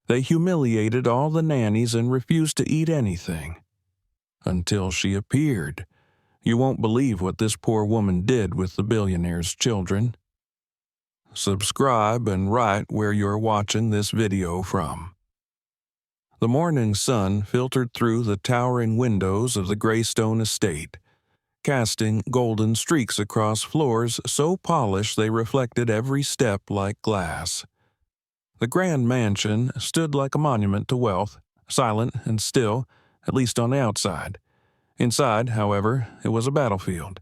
They humiliated all the nannies and refused to eat anything. Until she appeared. You won't believe what this poor woman did with the billionaire's children. Subscribe and write where you're watching this video from. The morning sun filtered through the towering windows of the Greystone estate, casting golden streaks across floors so polished they reflected every step like glass. The grand mansion stood like a monument to wealth, silent and still, at least on the outside. Inside, however, it was a battlefield.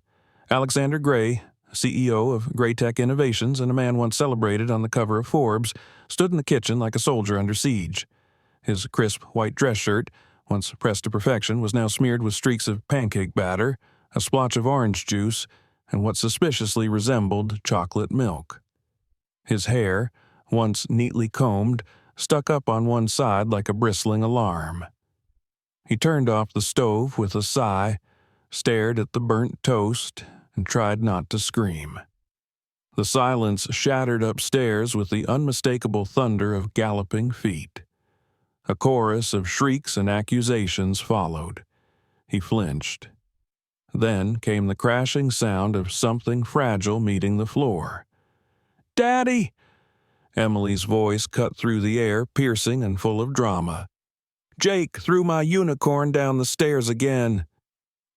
Alexander Gray, CEO of Graytech Innovations and a man once celebrated on the cover of Forbes, stood in the kitchen like a soldier under siege. His crisp white dress shirt, once pressed to perfection, was now smeared with streaks of pancake batter, a splotch of orange juice, and what suspiciously resembled chocolate milk. His hair, once neatly combed, stuck up on one side like a bristling alarm. He turned off the stove with a sigh, stared at the burnt toast, and tried not to scream. The silence shattered upstairs with the unmistakable thunder of galloping feet. A chorus of shrieks and accusations followed. He flinched. Then came the crashing sound of something fragile meeting the floor. "Daddy!" Emily's voice cut through the air, piercing and full of drama. "Jake threw my unicorn down the stairs again."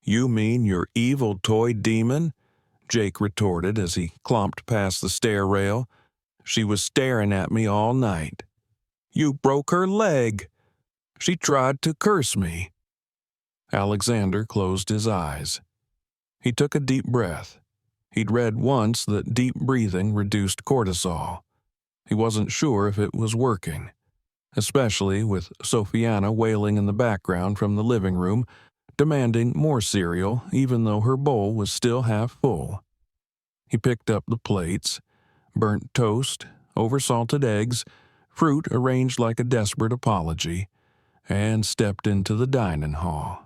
"You mean your evil toy demon?" Jake retorted as he clomped past the stair rail. "She was staring at me all night." "You broke her leg." "She tried to curse me." Alexander closed his eyes. He took a deep breath. He'd read once that deep breathing reduced cortisol. He wasn't sure if it was working, especially with Sophiana wailing in the background from the living room, demanding more cereal even though her bowl was still half full. He picked up the plates, burnt toast, oversalted eggs, fruit arranged like a desperate apology, and stepped into the dining hall.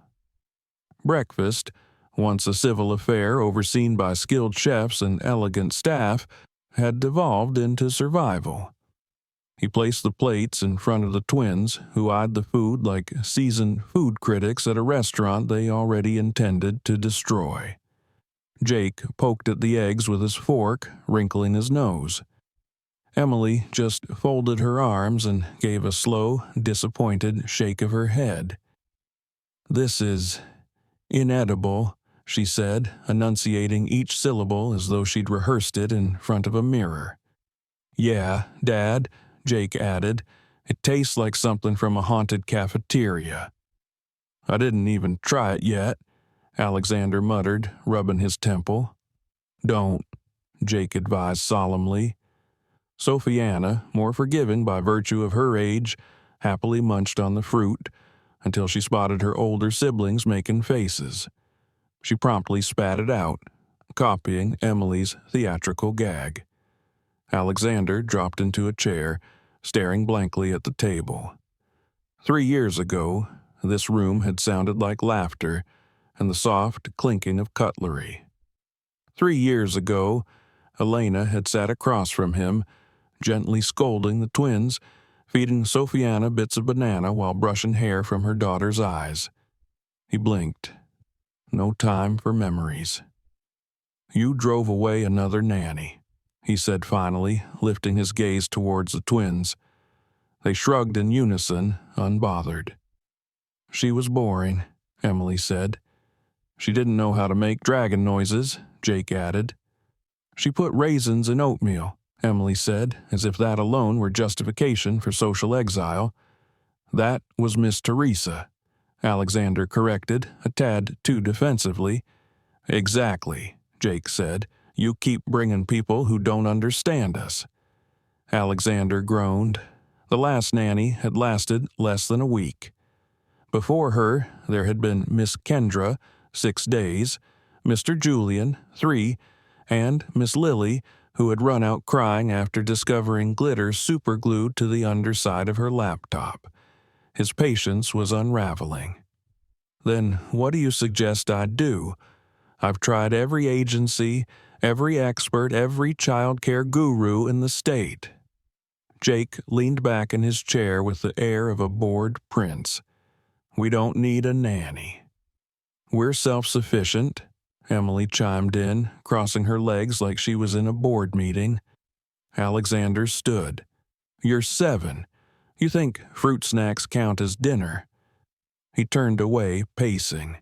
Breakfast, once a civil affair overseen by skilled chefs and elegant staff, had devolved into survival. He placed the plates in front of the twins, who eyed the food like seasoned food critics at a restaurant they already intended to destroy. Jake poked at the eggs with his fork, wrinkling his nose. Emily just folded her arms and gave a slow, disappointed shake of her head. "This is inedible," she said, enunciating each syllable as though she'd rehearsed it in front of a mirror. "Yeah, Dad," Jake added. "It tastes like something from a haunted cafeteria." "I didn't even try it yet," Alexander muttered, rubbing his temple. "Don't," Jake advised solemnly. Sophiana, more forgiving by virtue of her age, happily munched on the fruit until she spotted her older siblings making faces. She promptly spat it out, copying Emily's theatrical gag. Alexander dropped into a chair, staring blankly at the table. 3 years ago, this room had sounded like laughter and the soft clinking of cutlery. 3 years ago, Elena had sat across from him, gently scolding the twins, feeding Sophiana bits of banana while brushing hair from her daughter's eyes. He blinked. No time for memories. "You drove away another nanny," he said finally, lifting his gaze towards the twins. They shrugged in unison, unbothered. "She was boring," Emily said. "She didn't know how to make dragon noises," Jake added. "She put raisins in oatmeal," Emily said, as if that alone were justification for social exile. "That was Miss Teresa," Alexander corrected, a tad too defensively. "Exactly," Jake said. "You keep bringing people who don't understand us." Alexander groaned. The last nanny had lasted less than a week. Before her, there had been Miss Kendra, 6 days, Mr. Julian, 3, and Miss Lily, who had run out crying after discovering glitter superglued to the underside of her laptop. His patience was unraveling. "Then what do you suggest I do? I've tried every agency, every expert, every child care guru in the state." Jake leaned back in his chair with the air of a bored prince. "We don't need a nanny." "We're self-sufficient," Emily chimed in, crossing her legs like she was in a board meeting. Alexander stood. "You're 7. You think fruit snacks count as dinner?" He turned away, pacing.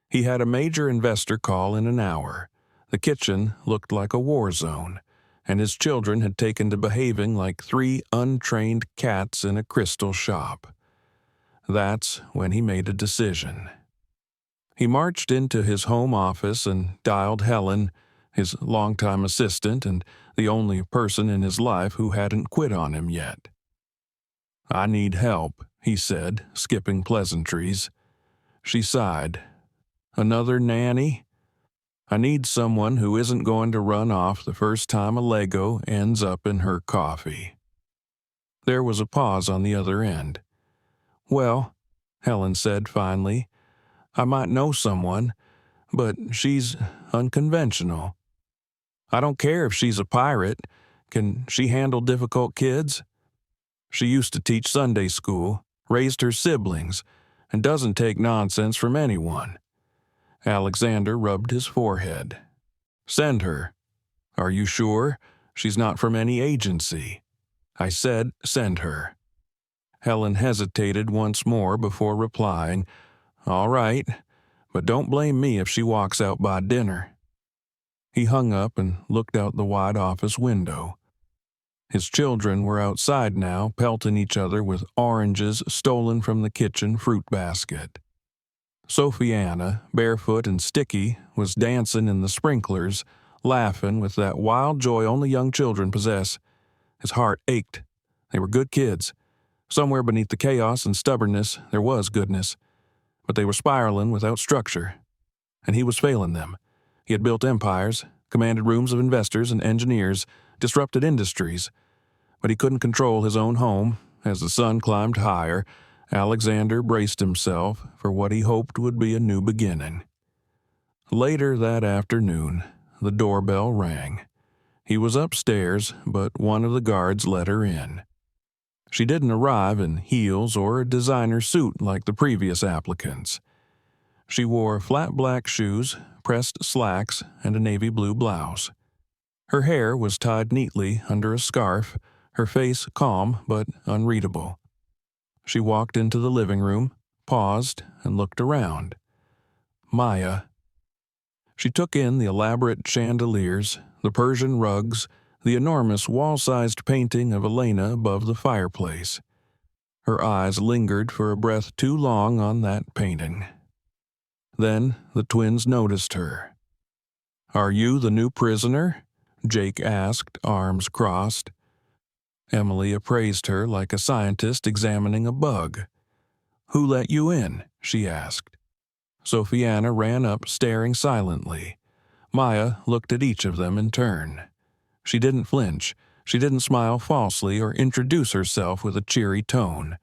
He had a major investor call in an hour. The kitchen looked like a war zone, and his children had taken to behaving like 3 untrained cats in a crystal shop. That's when he made a decision. He marched into his home office and dialed Helen, his longtime assistant and the only person in his life who hadn't quit on him yet. "I need help," he said, skipping pleasantries. She sighed. "Another nanny? I need someone who isn't going to run off the first time a Lego ends up in her coffee." There was a pause on the other end. "Well," Helen said finally, "I might know someone, but she's unconventional." "I don't care if she's a pirate. Can she handle difficult kids?" "She used to teach Sunday school, raised her siblings, and doesn't take nonsense from anyone." Alexander rubbed his forehead. "Send her." "Are you sure? She's not from any agency." "I said send her." Helen hesitated once more before replying, "All right, but don't blame me if she walks out by dinner." He hung up and looked out the wide office window. His children were outside now, pelting each other with oranges stolen from the kitchen fruit basket. Sophiana, barefoot and sticky, was dancing in the sprinklers, laughing with that wild joy only young children possess. His heart ached. They were good kids. Somewhere beneath the chaos and stubbornness there was goodness. But they were spiraling without structure. And he was failing them. He had built empires, commanded rooms of investors and engineers, disrupted industries. But he couldn't control his own home. As the sun climbed higher, Alexander braced himself for what he hoped would be a new beginning. Later that afternoon, the doorbell rang. He was upstairs, but one of the guards let her in. She didn't arrive in heels or a designer suit like the previous applicants. She wore flat black shoes, pressed slacks, and a navy blue blouse. Her hair was tied neatly under a scarf, her face calm but unreadable. She walked into the living room, paused, and looked around. Maya. She took in the elaborate chandeliers, the Persian rugs, the enormous wall-sized painting of Elena above the fireplace. Her eyes lingered for a breath too long on that painting. Then the twins noticed her. "Are you the new prisoner?" Jake asked, arms crossed. Emily appraised her like a scientist examining a bug. "Who let you in?" she asked. Sophiana ran up, staring silently. Maya looked at each of them in turn. She didn't flinch. She didn't smile falsely or introduce herself with a cheery tone.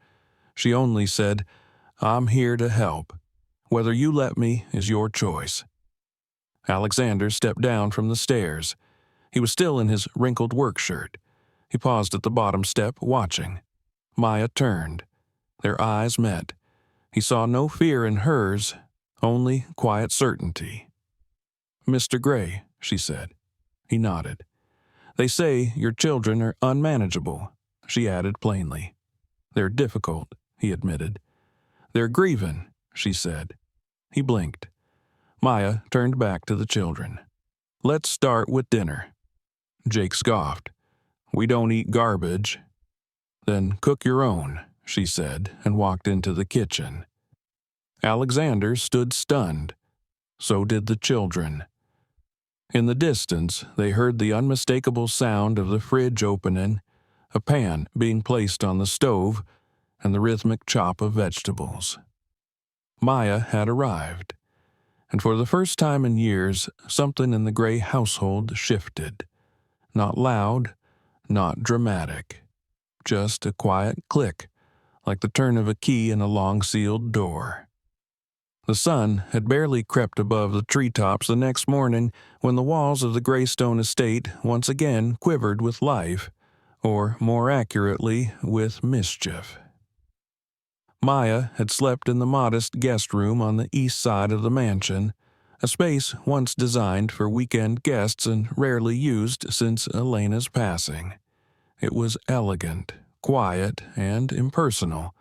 She only said, "I'm here to help. Whether you let me is your choice." Alexander stepped down from the stairs. He was still in his wrinkled work shirt. He paused at the bottom step, watching. Maya turned. Their eyes met. He saw no fear in hers, only quiet certainty. "Mr. Gray," she said. He nodded. "They say your children are unmanageable," she added plainly. "They're difficult," he admitted. "They're grieving," she said. He blinked. Maya turned back to the children. "Let's start with dinner." Jake scoffed. "We don't eat garbage." "Then cook your own," she said, and walked into the kitchen. Alexander stood stunned. So did the children. In the distance, they heard the unmistakable sound of the fridge opening, a pan being placed on the stove, and the rhythmic chop of vegetables. Maya had arrived, and for the first time in years, something in the Gray household shifted. Not loud, not dramatic, just a quiet click, like the turn of a key in a long-sealed door. The sun had barely crept above the treetops the next morning when the walls of the Greystone estate once again quivered with life, or more accurately, with mischief. Maya had slept in the modest guest room on the east side of the mansion, a space once designed for weekend guests and rarely used since Elena's passing. It was elegant, quiet, and impersonal,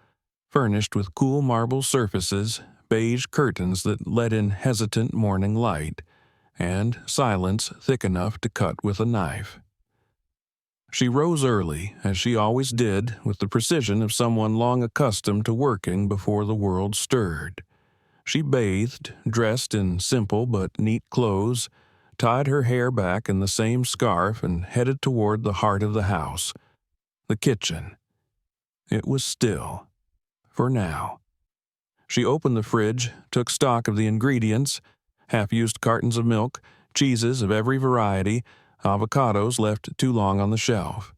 furnished with cool marble surfaces, beige curtains that let in hesitant morning light, and silence thick enough to cut with a knife. She rose early, as she always did, with the precision of someone long accustomed to working before the world stirred. She bathed, dressed in simple but neat clothes, tied her hair back in the same scarf, and headed toward the heart of the house, the kitchen. It was still, for now. She opened the fridge, took stock of the ingredients: half-used cartons of milk, cheeses of every variety, avocados left too long on the shelf.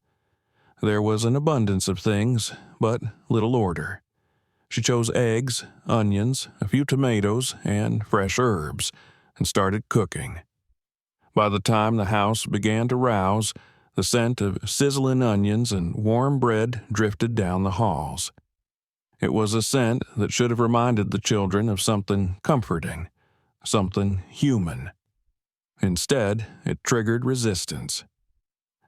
There was an abundance of things, but little order. She chose eggs, onions, a few tomatoes, and fresh herbs, and started cooking. By the time the house began to rouse, the scent of sizzling onions and warm bread drifted down the halls. It was a scent that should have reminded the children of something comforting, something human. Instead, it triggered resistance.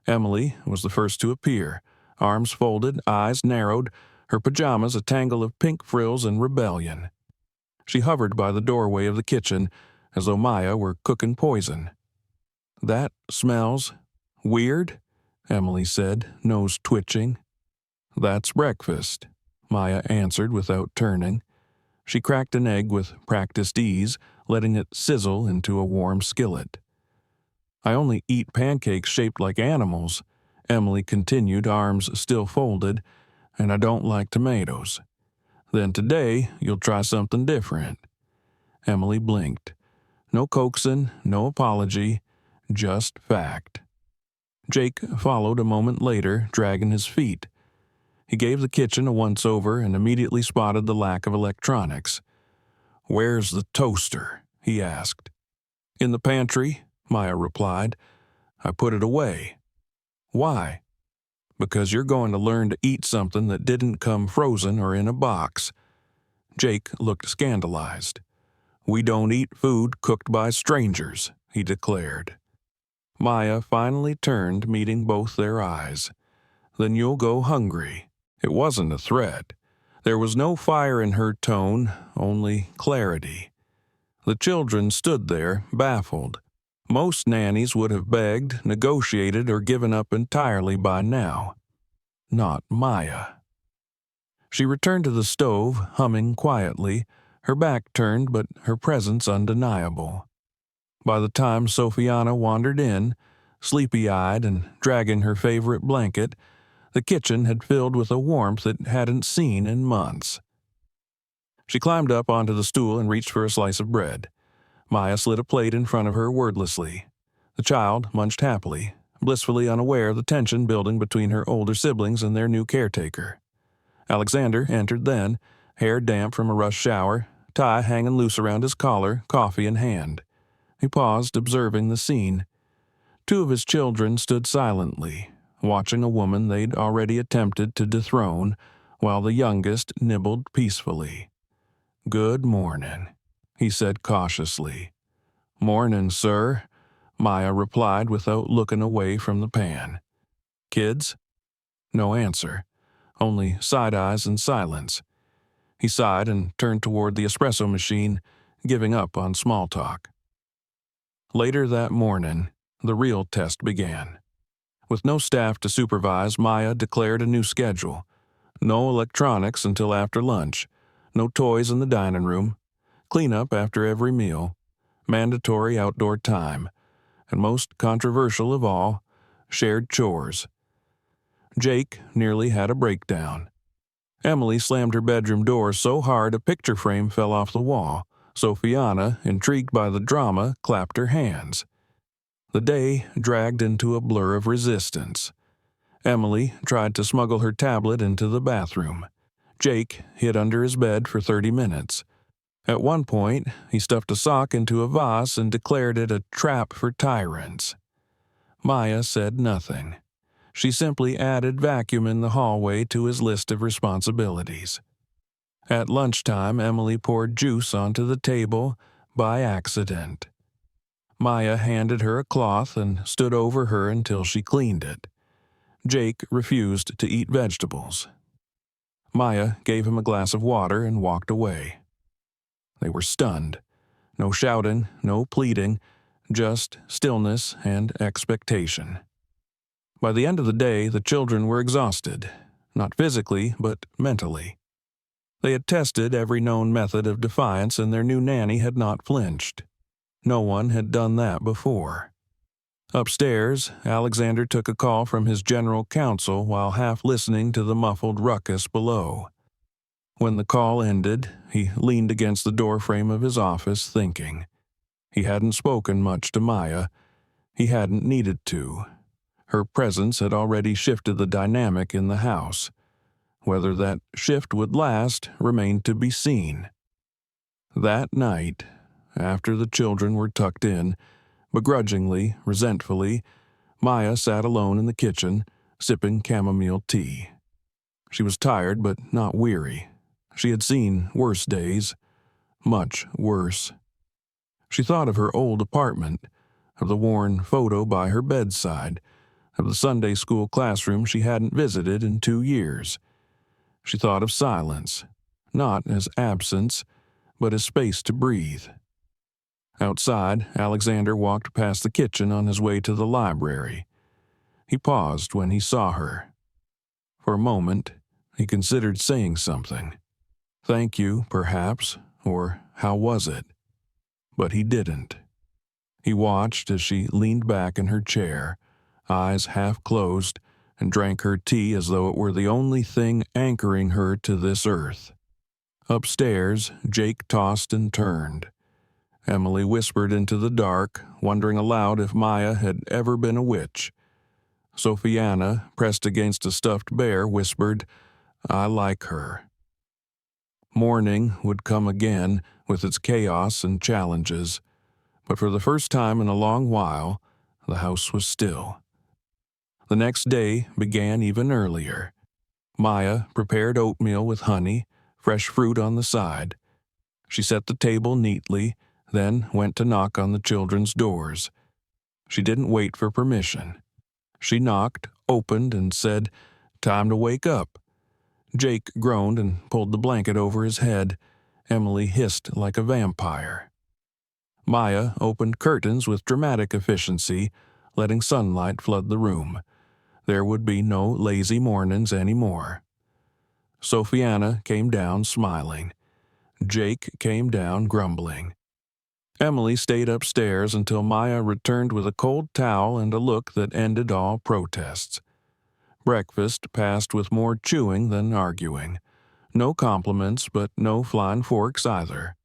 Emily was the first to appear, arms folded, eyes narrowed, her pajamas a tangle of pink frills and rebellion. She hovered by the doorway of the kitchen, as though Maya were cooking poison. "That smells weird," Emily said, nose twitching. "That's breakfast," Maya answered without turning. She cracked an egg with practiced ease, letting it sizzle into a warm skillet. "I only eat pancakes shaped like animals," Emily continued, arms still folded, "and I don't like tomatoes. Then today you'll try something different." Emily blinked. No coaxing, no apology, just fact. Jake followed a moment later, dragging his feet. He gave the kitchen a once-over and immediately spotted the lack of electronics. "Where's the toaster?" he asked. "In the pantry," Maya replied. "I put it away." "Why?" "Because you're going to learn to eat something that didn't come frozen or in a box." Jake looked scandalized. "We don't eat food cooked by strangers," he declared. Maya finally turned, meeting both their eyes. "Then you'll go hungry." It wasn't a threat. There was no fire in her tone, only clarity. The children stood there, baffled. Most nannies would have begged, negotiated, or given up entirely by now. Not Maya. She returned to the stove, humming quietly, her back turned but her presence undeniable. By the time Sophiana wandered in, sleepy-eyed and dragging her favorite blanket, the kitchen had filled with a warmth it hadn't seen in months. She climbed up onto the stool and reached for a slice of bread. Maya slid a plate in front of her wordlessly. The child munched happily, blissfully unaware of the tension building between her older siblings and their new caretaker. Alexander entered then, hair damp from a rush shower, tie hanging loose around his collar, coffee in hand. He paused, observing the scene. Two of his children stood silently, watching a woman they'd already attempted to dethrone, while the youngest nibbled peacefully. "Good morning," he said cautiously. "Morning, sir," Maya replied without looking away from the pan. "Kids?" No answer, only side-eyes and silence. He sighed and turned toward the espresso machine, giving up on small talk. Later that morning, the real test began. With no staff to supervise, Maya declared a new schedule. No electronics until after lunch, no toys in the dining room, cleanup after every meal, mandatory outdoor time, and most controversial of all, shared chores. Jake nearly had a breakdown. Emily slammed her bedroom door so hard a picture frame fell off the wall. Sophiana, intrigued by the drama, clapped her hands. The day dragged into a blur of resistance. Emily tried to smuggle her tablet into the bathroom. Jake hid under his bed for 30 minutes. At one point, he stuffed a sock into a vase and declared it a trap for tyrants. Maya said nothing. She simply added vacuum in the hallway to his list of responsibilities. At lunchtime, Emily poured juice onto the table by accident. Maya handed her a cloth and stood over her until she cleaned it. Jake refused to eat vegetables. Maya gave him a glass of water and walked away. They were stunned. No shouting, no pleading, just stillness and expectation. By the end of the day, the children were exhausted, not physically, but mentally. They had tested every known method of defiance, and their new nanny had not flinched. No one had done that before. Upstairs, Alexander took a call from his general counsel while half listening to the muffled ruckus below. When the call ended, he leaned against the doorframe of his office, thinking. He hadn't spoken much to Maya. He hadn't needed to. Her presence had already shifted the dynamic in the house. Whether that shift would last remained to be seen. That night, after the children were tucked in, begrudgingly, resentfully, Maya sat alone in the kitchen, sipping chamomile tea. She was tired but not weary. She had seen worse days, much worse. She thought of her old apartment, of the worn photo by her bedside, of the Sunday school classroom she hadn't visited in 2 years. She thought of silence, not as absence, but as space to breathe. Outside, Alexander walked past the kitchen on his way to the library. He paused when he saw her. For a moment, he considered saying something. Thank you, perhaps, or how was it? But he didn't. He watched as she leaned back in her chair, eyes half closed, and drank her tea as though it were the only thing anchoring her to this earth. Upstairs, Jake tossed and turned. Emily whispered into the dark, wondering aloud if Maya had ever been a witch. Sophiana, pressed against a stuffed bear, whispered, I like her. Morning would come again, with its chaos and challenges, but for the first time in a long while, the house was still. The next day began even earlier. Maya prepared oatmeal with honey, fresh fruit on the side. She set the table neatly, then went to knock on the children's doors. She didn't wait for permission. She knocked, opened, and said, Time to wake up. Jake groaned and pulled the blanket over his head. Emily hissed like a vampire. Maya opened curtains with dramatic efficiency, letting sunlight flood the room. There would be no lazy mornings anymore. Sophiana came down smiling. Jake came down grumbling. Emily stayed upstairs until Maya returned with a cold towel and a look that ended all protests. Breakfast passed with more chewing than arguing. No compliments, but no flying forks either.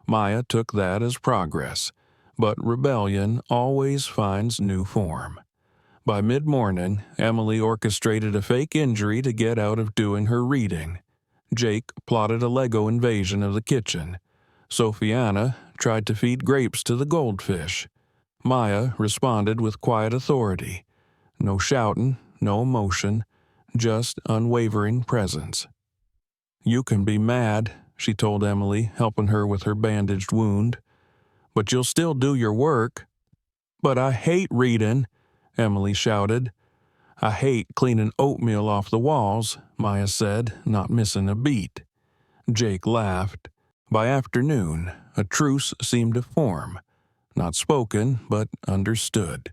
Maya took that as progress, but rebellion always finds new form. By mid-morning, Emily orchestrated a fake injury to get out of doing her reading. Jake plotted a Lego invasion of the kitchen. Sophiana tried to feed grapes to the goldfish. Maya responded with quiet authority. No shouting, no emotion, just unwavering presence. You can be mad, she told Emily, helping her with her bandaged wound, but you'll still do your work. But I hate reading, Emily shouted. I hate cleaning oatmeal off the walls, Maya said, not missing a beat. Jake laughed. By afternoon, a truce seemed to form. Not spoken, but understood.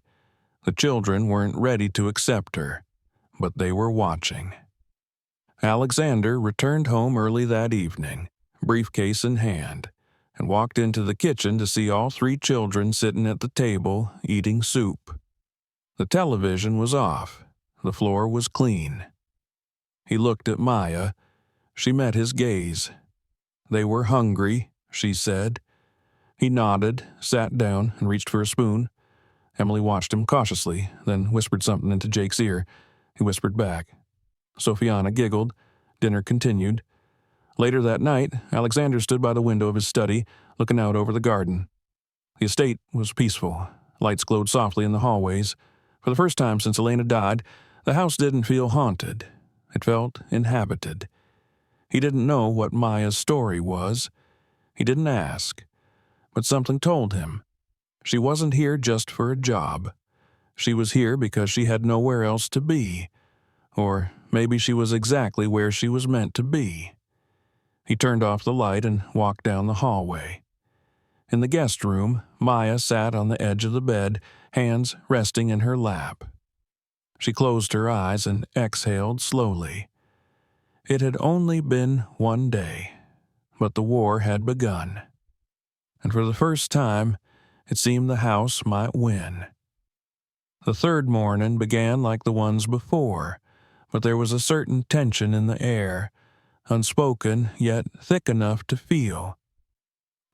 The children weren't ready to accept her, but they were watching. Alexander returned home early that evening, briefcase in hand, and walked into the kitchen to see all 3 children sitting at the table eating soup. The television was off. The floor was clean. He looked at Maya. She met his gaze. They were hungry, she said. He nodded, sat down, and reached for a spoon. Emily watched him cautiously, then whispered something into Jake's ear. He whispered back. Sophiana giggled. Dinner continued. Later that night, Alexander stood by the window of his study, looking out over the garden. The estate was peaceful. Lights glowed softly in the hallways. For the first time since Elena died, The house didn't feel haunted. It felt inhabited. He didn't know what Maya's story was. He didn't ask. But something told him. She wasn't here just for a job. She was here because she had nowhere else to be. Or maybe she was exactly where she was meant to be. He turned off the light and walked down the hallway. In the guest room, Maya sat on the edge of the bed, hands resting in her lap. She closed her eyes and exhaled slowly. It had only been one day, but the war had begun. And for the first time, it seemed the house might win. The third morning began like the ones before, but there was a certain tension in the air, unspoken yet thick enough to feel.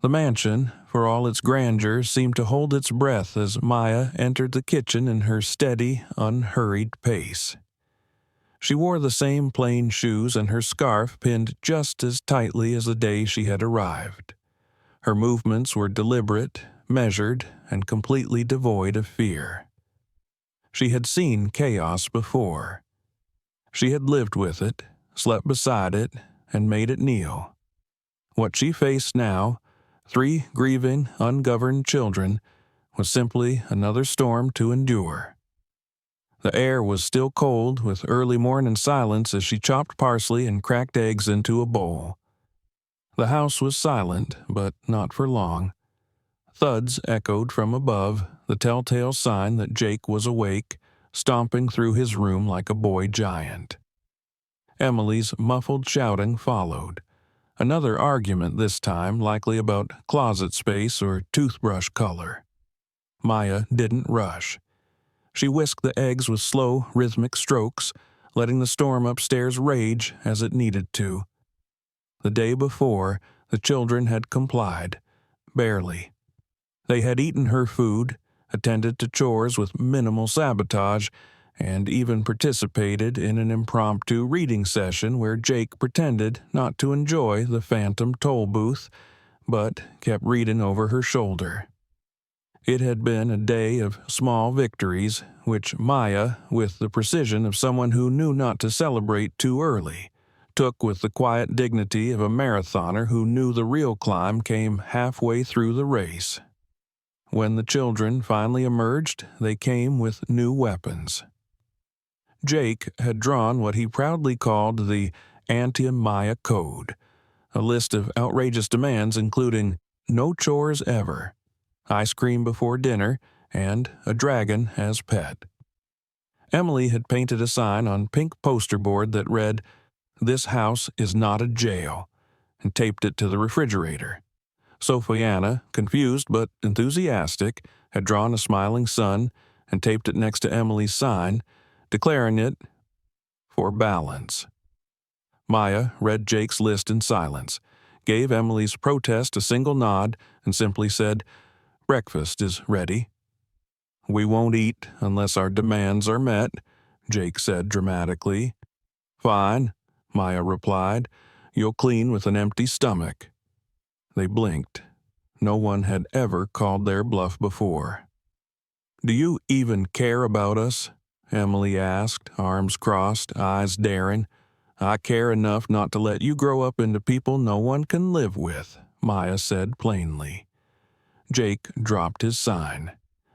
The mansion, for all its grandeur, seemed to hold its breath as Maya entered the kitchen in her steady, unhurried pace. She wore the same plain shoes and her scarf pinned just as tightly as the day she had arrived. Her movements were deliberate, measured, and completely devoid of fear. She had seen chaos before. She had lived with it, slept beside it, and made it kneel. What she faced now, 3 grieving, ungoverned children, was simply another storm to endure. The air was still cold, with early morning silence as she chopped parsley and cracked eggs into a bowl. The house was silent, but not for long. Thuds echoed from above, the telltale sign that Jake was awake, stomping through his room like a boy giant. Emily's muffled shouting followed. Another argument this time, likely about closet space or toothbrush color. Maya didn't rush. She whisked the eggs with slow, rhythmic strokes, letting the storm upstairs rage as it needed to. The day before, the children had complied, barely. They had eaten her food, attended to chores with minimal sabotage, and even participated in an impromptu reading session where Jake pretended not to enjoy the phantom toll booth, but kept reading over her shoulder. It had been a day of small victories, which Maya, with the precision of someone who knew not to celebrate too early, took with the quiet dignity of a marathoner who knew the real climb came halfway through the race. When the children finally emerged, they came with new weapons. Jake had drawn what he proudly called the Anti-Maya Code, a list of outrageous demands including no chores ever, ice cream before dinner, and a dragon as pet. Emily had painted a sign on pink poster board that read, "This house is not a jail," and taped it to the refrigerator. Sophiana, confused but enthusiastic, had drawn a smiling sun and taped it next to Emily's sign, declaring it for balance. Maya read Jake's list in silence, gave Emily's protest a single nod, and simply said, "Breakfast is ready." "We won't eat unless our demands are met," Jake said dramatically. "Fine," Maya replied. "You'll clean with an empty stomach." They blinked. No one had ever called their bluff before. "Do you even care about us?" Emily asked, arms crossed, eyes daring. "I care enough not to let you grow up into people no one can live with," Maya said plainly. Jake dropped his sign.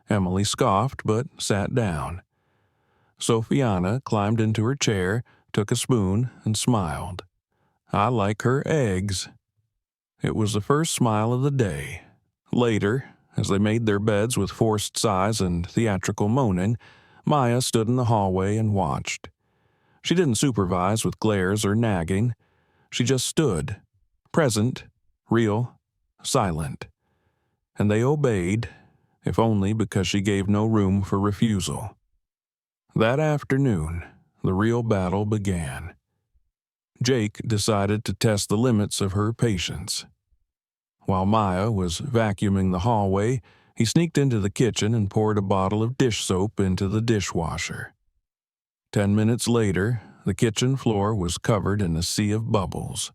Emily scoffed but sat down. Sophiana climbed into her chair, took a spoon, and smiled. "I like her eggs." It was the first smile of the day. Later, as they made their beds with forced sighs and theatrical moaning, Maya stood in the hallway and watched. She didn't supervise with glares or nagging. She just stood, present, real, silent. And they obeyed, if only because she gave no room for refusal. That afternoon, the real battle began. Jake decided to test the limits of her patience. While Maya was vacuuming the hallway, he sneaked into the kitchen and poured a bottle of dish soap into the dishwasher. 10 minutes later, the kitchen floor was covered in a sea of bubbles.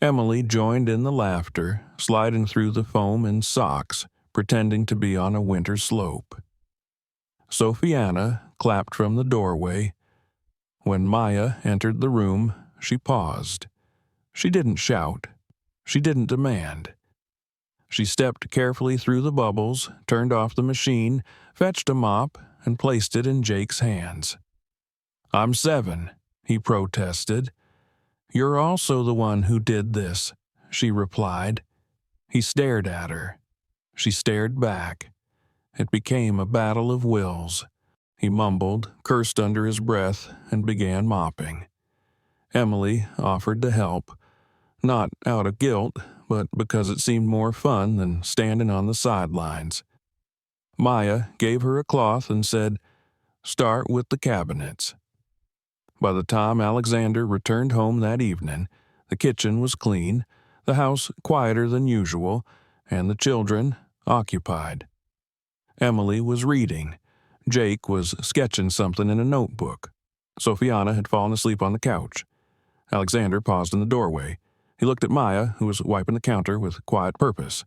Emily joined in the laughter, sliding through the foam in socks, pretending to be on a winter slope. Sophiana clapped from the doorway, When Maya entered the room, she paused. She didn't shout. She didn't demand. She stepped carefully through the bubbles, turned off the machine, fetched a mop, and placed it in Jake's hands. "I'm 7, he protested. "You're also the one who did this," she replied. He stared at her. She stared back. It became a battle of wills. He mumbled, cursed under his breath, and began mopping. Emily offered to help, not out of guilt, but because it seemed more fun than standing on the sidelines. Maya gave her a cloth and said, "Start with the cabinets." By the time Alexander returned home that evening, the kitchen was clean, the house quieter than usual, and the children occupied. Emily was reading. Jake was sketching something in a notebook. Sophiana had fallen asleep on the couch. Alexander paused in the doorway. He looked at Maya, who was wiping the counter with quiet purpose.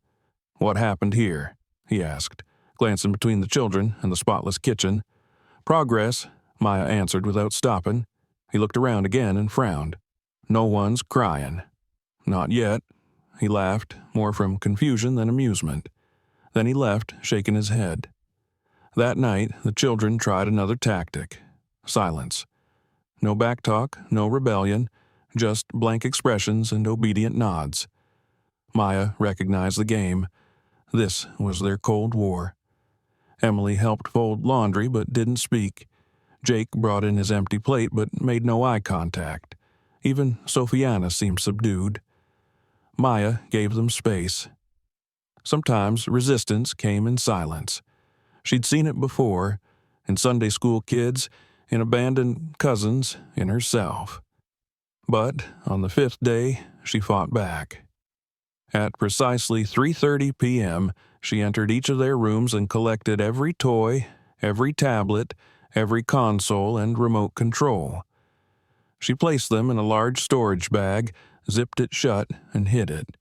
"What happened here?" he asked, glancing between the children and the spotless kitchen. "Progress," Maya answered without stopping. He looked around again and frowned. "No one's crying." "Not yet." He laughed, more from confusion than amusement. Then he left, shaking his head. That night, the children tried another tactic. Silence. No backtalk, no rebellion, just blank expressions and obedient nods. Maya recognized the game. This was their Cold War. Emily helped fold laundry but didn't speak. Jake brought in his empty plate but made no eye contact. Even Sophiana seemed subdued. Maya gave them space. Sometimes resistance came in silence. She'd seen it before, in Sunday school kids, in abandoned cousins, in herself. But on the 5th day, she fought back. At precisely 3:30 p.m., she entered each of their rooms and collected every toy, every tablet, every console and remote control. She placed them in a large storage bag, zipped it shut, and hid it.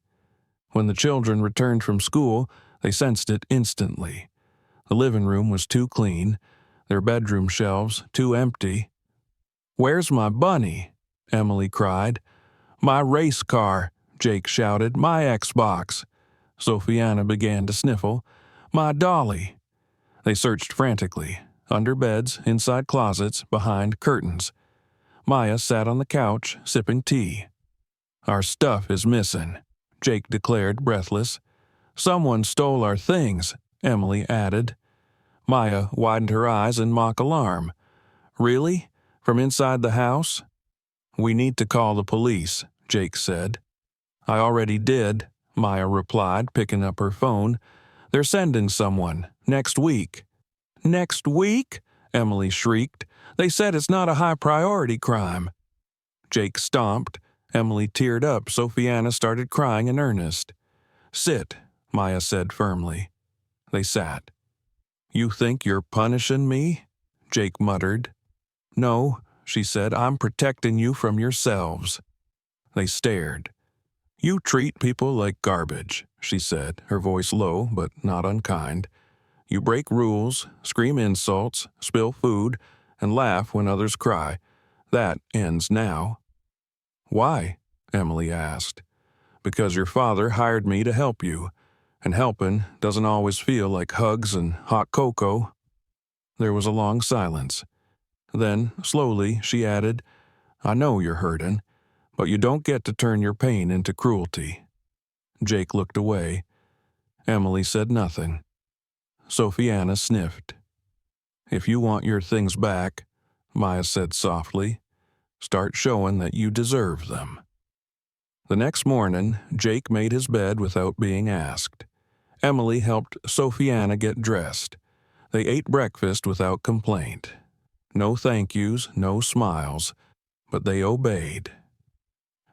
When the children returned from school, they sensed it instantly. The living room was too clean, their bedroom shelves too empty. "Where's my bunny?" Emily cried. "My race car," Jake shouted. "My Xbox." Sophiana began to sniffle. "My dolly." They searched frantically, under beds, inside closets, behind curtains. Maya sat on the couch, sipping tea. "Our stuff is missing," Jake declared, breathless. "Someone stole our things," Emily added. Maya widened her eyes in mock alarm. "Really? From inside the house?" "We need to call the police," Jake said. "I already did," Maya replied, picking up her phone. "They're sending someone, next week." "Next week?" Emily shrieked. "They said it's not a high-priority crime." Jake stomped. Emily teared up. Sophiana started crying in earnest. "Sit," Maya said firmly. They sat. "You think you're punishing me?" Jake muttered. "No," she said, "I'm protecting you from yourselves." They stared. "You treat people like garbage," she said, her voice low but not unkind. "You break rules, scream insults, spill food, and laugh when others cry. That ends now." "Why?" Emily asked. "Because your father hired me to help you, and helping doesn't always feel like hugs and hot cocoa." There was a long silence. Then, slowly, she added, "I know you're hurting, but you don't get to turn your pain into cruelty." Jake looked away. Emily said nothing. Sophiana sniffed. "If you want your things back," Maya said softly, "start showing that you deserve them." The next morning, Jake made his bed without being asked. Emily helped Sophiana get dressed. They ate breakfast without complaint. No thank yous, no smiles, but they obeyed.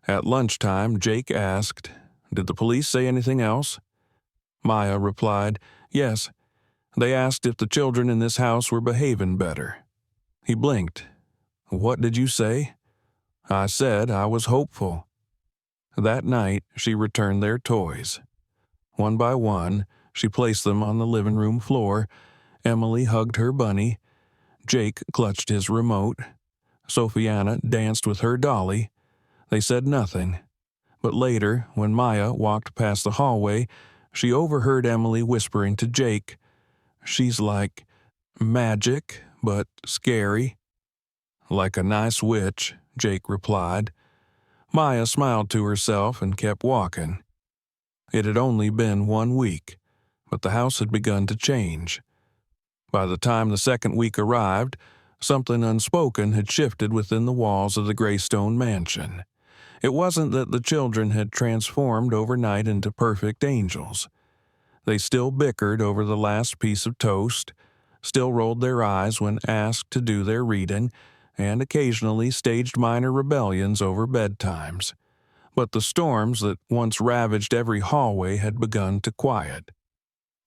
At lunchtime, Jake asked, "Did the police say anything else?" Maya replied, "Yes. They asked if the children in this house were behaving better." He blinked. "What did you say?" "I said I was hopeful." That night, she returned their toys. One by one, she placed them on the living room floor. Emily hugged her bunny. Jake clutched his remote. Sophiana danced with her dolly. They said nothing, but later, when Maya walked past the hallway, she overheard Emily whispering to Jake, "She's like magic, but scary." "Like a nice witch," Jake replied. Maya smiled to herself and kept walking. It had only been 1 week, but the house had begun to change. By the time the second week arrived, something unspoken had shifted within the walls of the Greystone mansion. It wasn't that the children had transformed overnight into perfect angels. They still bickered over the last piece of toast, still rolled their eyes when asked to do their reading, and occasionally staged minor rebellions over bedtimes. But the storms that once ravaged every hallway had begun to quiet.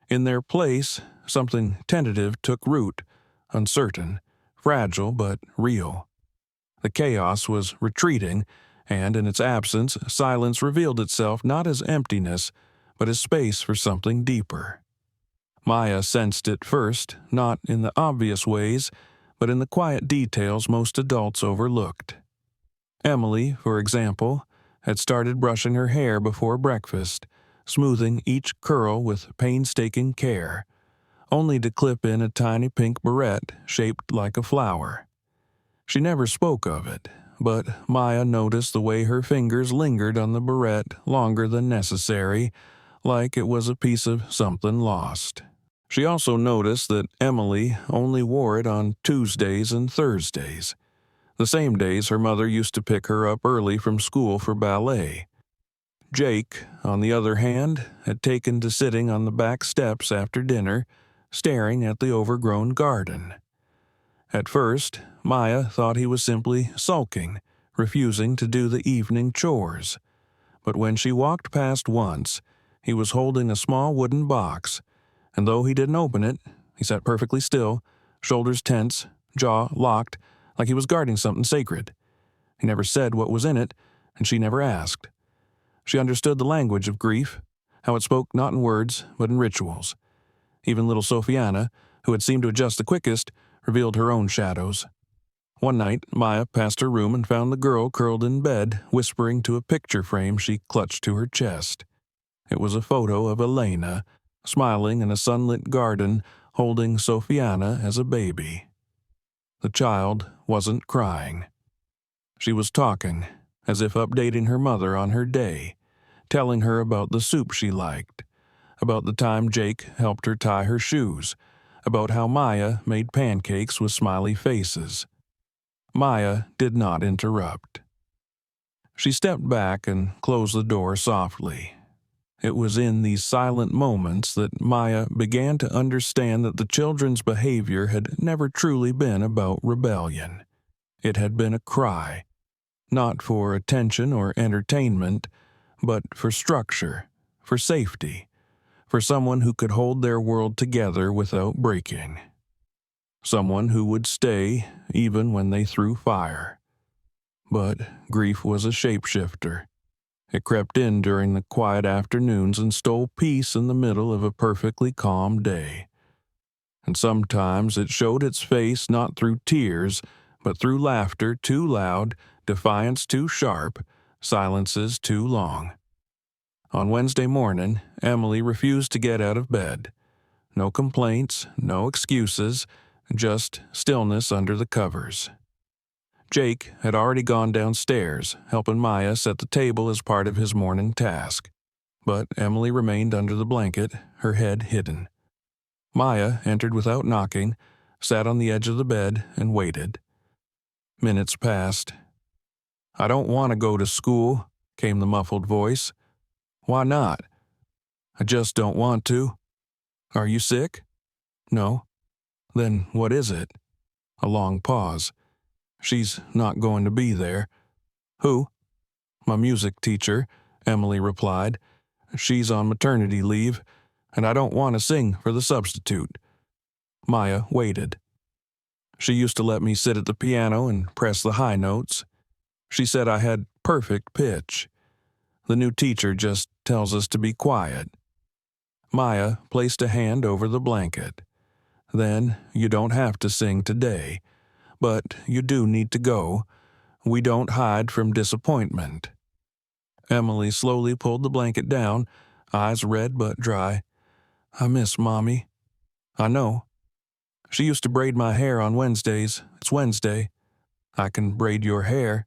In their place, something tentative took root, uncertain, fragile but real. The chaos was retreating, and in its absence, silence revealed itself not as emptiness, but as space for something deeper. Maya sensed it first, not in the obvious ways, but in the quiet details most adults overlooked. Emily, for example, had started brushing her hair before breakfast, smoothing each curl with painstaking care, only to clip in a tiny pink barrette shaped like a flower. She never spoke of it, but Maya noticed the way her fingers lingered on the barrette longer than necessary, like it was a piece of something lost. She also noticed that Emily only wore it on Tuesdays and Thursdays, the same days her mother used to pick her up early from school for ballet. Jake, on the other hand, had taken to sitting on the back steps after dinner, staring at the overgrown garden. At first, Maya thought he was simply sulking, refusing to do the evening chores. But when she walked past once, he was holding a small wooden box, and though he didn't open it, he sat perfectly still, shoulders tense, jaw locked, like he was guarding something sacred. He never said what was in it, and she never asked. She understood the language of grief, how it spoke not in words, but in rituals. Even little Sophiana, who had seemed to adjust the quickest, revealed her own shadows. One night, Maya passed her room and found the girl curled in bed, whispering to a picture frame she clutched to her chest. It was a photo of Elena, smiling in a sunlit garden, holding Sophiana as a baby. The child wasn't crying. She was talking, as if updating her mother on her day, telling her about the soup she liked, about the time Jake helped her tie her shoes, about how Maya made pancakes with smiley faces. Maya did not interrupt. She stepped back and closed the door softly. It was in these silent moments that Maya began to understand that the children's behavior had never truly been about rebellion. It had been a cry, not for attention or entertainment, but for structure, for safety, for someone who could hold their world together without breaking. Someone who would stay even when they threw fire. But grief was a shapeshifter. It crept in during the quiet afternoons and stole peace in the middle of a perfectly calm day. And sometimes it showed its face not through tears, but through laughter too loud, defiance too sharp, silences too long. On Wednesday morning, Emily refused to get out of bed. No complaints, no excuses, just stillness under the covers. Jake had already gone downstairs, helping Maya set the table as part of his morning task. But Emily remained under the blanket, her head hidden. Maya entered without knocking, sat on the edge of the bed, and waited. Minutes passed. "I don't want to go to school," came the muffled voice. "Why not?" "I just don't want to." "Are you sick?" "No." "Then what is it?" A long pause. "She's not going to be there." "Who?" "My music teacher," Emily replied. "She's on maternity leave, and I don't want to sing for the substitute." Maya waited. "She used to let me sit at the piano and press the high notes. She said I had perfect pitch. The new teacher just tells us to be quiet." Maya placed a hand over the blanket. "Then you don't have to sing today, but you do need to go. We don't hide from disappointment." Emily slowly pulled the blanket down, eyes red but dry. "I miss Mommy." "I know. She used to braid my hair on Wednesdays. It's Wednesday. I can braid your hair.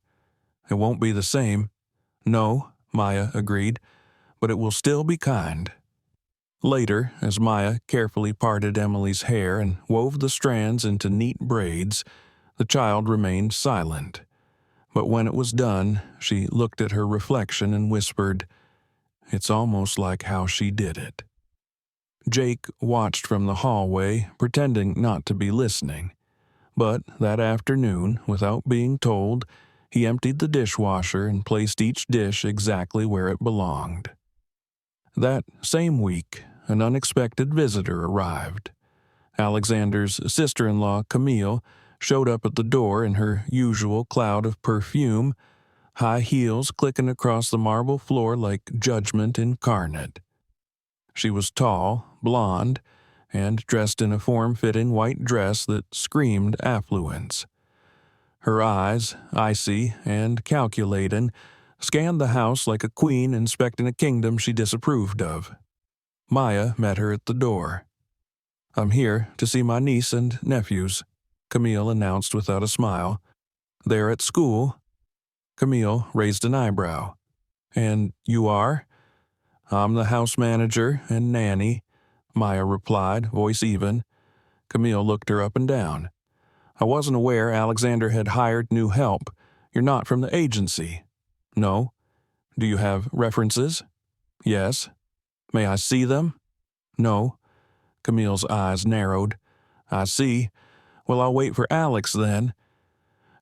It won't be the same." "No," Maya agreed, "but it will still be kind." Later, as Maya carefully parted Emily's hair and wove the strands into neat braids, the child remained silent. But when it was done, she looked at her reflection and whispered, "It's almost like how she did it." Jake watched from the hallway, pretending not to be listening. But that afternoon, without being told, he emptied the dishwasher and placed each dish exactly where it belonged. That same week, an unexpected visitor arrived. Alexander's sister-in-law, Camille, showed up at the door in her usual cloud of perfume, high heels clicking across the marble floor like judgment incarnate. She was tall, blonde, and dressed in a form-fitting white dress that screamed affluence. Her eyes, icy and calculating, scanned the house like a queen inspecting a kingdom she disapproved of. Maya met her at the door. "I'm here to see my niece and nephews," Camille announced without a smile. "They're at school." Camille raised an eyebrow. "And you are?" "I'm the house manager and nanny," Maya replied, voice even. Camille looked her up and down. "I wasn't aware Alexander had hired new help. You're not from the agency." "No." "Do you have references?" "Yes." "May I see them?" "No." Camille's eyes narrowed. "I see. Well, I'll wait for Alex then."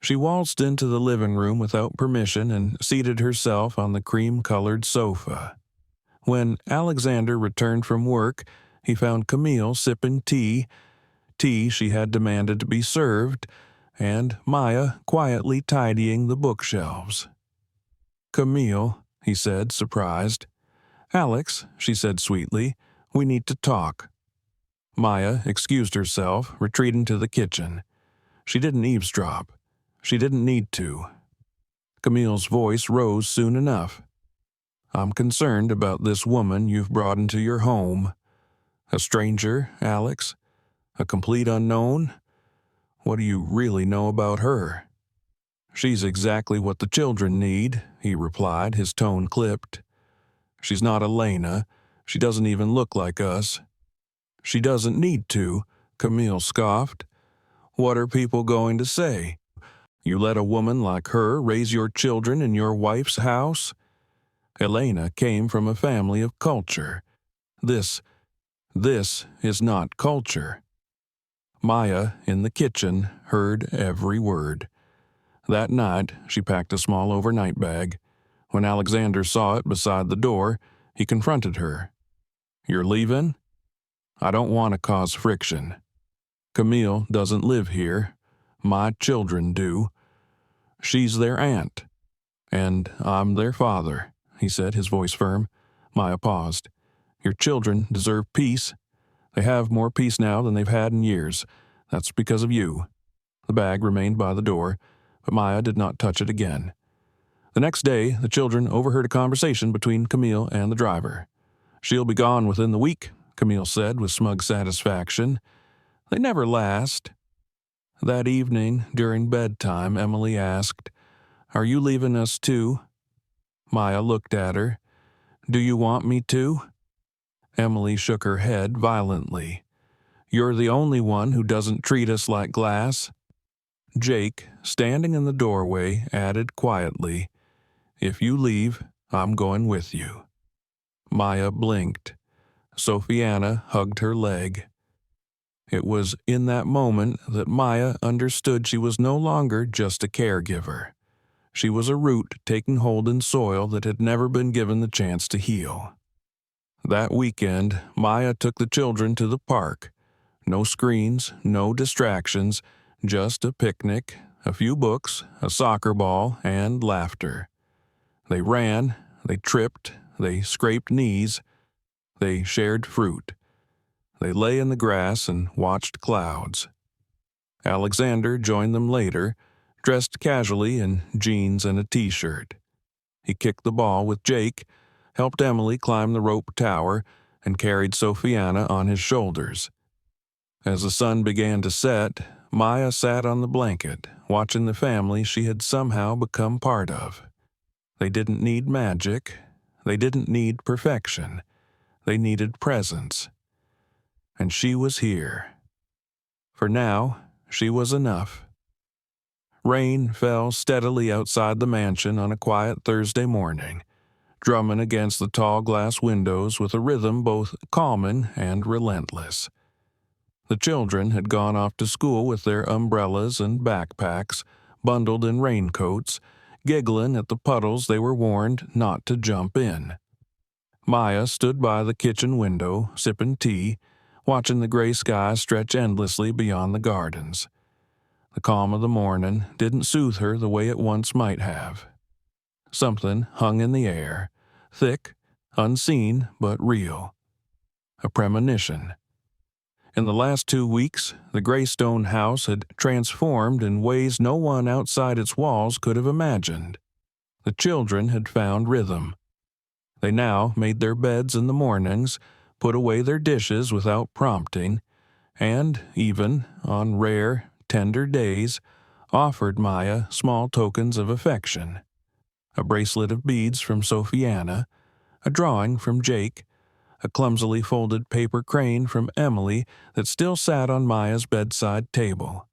She waltzed into the living room without permission and seated herself on the cream-colored sofa. When Alexander returned from work, he found Camille sipping tea she had demanded to be served, and Maya quietly tidying the bookshelves. "Camille," he said, surprised. "Alex," she said sweetly, "we need to talk." Maya excused herself, retreating to the kitchen. She didn't eavesdrop. She didn't need to. Camille's voice rose soon enough. "I'm concerned about this woman you've brought into your home. A stranger, Alex? A complete unknown? What do you really know about her?" "She's exactly what the children need," he replied, his tone clipped. "She's not Elena. She doesn't even look like us." "She doesn't need to," Camille scoffed. "What are people going to say? You let a woman like her raise your children in your wife's house? Elena came from a family of culture. This is not culture." Maya, in the kitchen, heard every word. That night, she packed a small overnight bag. When Alexander saw it beside the door, he confronted her. "You're leaving?" "I don't want to cause friction. Camille doesn't live here. My children do. She's their aunt. And I'm their father," he said, his voice firm. Maya paused. "Your children deserve peace. They have more peace now than they've had in years. That's because of you." The bag remained by the door, but Maya did not touch it again. The next day, the children overheard a conversation between Camille and the driver. "She'll be gone within the week," Camille said with smug satisfaction. "They never last." That evening, during bedtime, Emily asked, "Are you leaving us too?" Maya looked at her. "Do you want me to?" Emily shook her head violently. "You're the only one who doesn't treat us like glass." Jake, standing in the doorway, added quietly, "If you leave, I'm going with you." Maya blinked. Sophiana hugged her leg. It was in that moment that Maya understood she was no longer just a caregiver. She was a root taking hold in soil that had never been given the chance to heal. That weekend, Maya took the children to the park. No screens, no distractions, just a picnic, a few books, a soccer ball, and laughter. They ran, they tripped, they scraped knees, they shared fruit. They lay in the grass and watched clouds. Alexander joined them later, dressed casually in jeans and a t-shirt. He kicked the ball with Jake, helped Emily climb the rope tower, and carried Sophiana on his shoulders. As the sun began to set, Maya sat on the blanket, watching the family she had somehow become part of. They didn't need magic. They didn't need perfection. They needed presence. And she was here. For now, she was enough. Rain fell steadily outside the mansion on a quiet Thursday morning, drumming against the tall glass windows with a rhythm both calming and relentless. The children had gone off to school with their umbrellas and backpacks, bundled in raincoats, giggling at the puddles they were warned not to jump in. Maya stood by the kitchen window, sipping tea, watching the gray sky stretch endlessly beyond the gardens. The calm of the morning didn't soothe her the way it once might have. Something hung in the air, thick, unseen but real. A premonition. In the last 2 weeks, the gray stone house had transformed in ways no one outside its walls could have imagined. The children had found rhythm. They now made their beds in the mornings, put away their dishes without prompting, and even, on rare, tender days, offered Maya small tokens of affection. A bracelet of beads from Sophiana, a drawing from Jake, a clumsily folded paper crane from Emily that still sat on Maya's bedside table.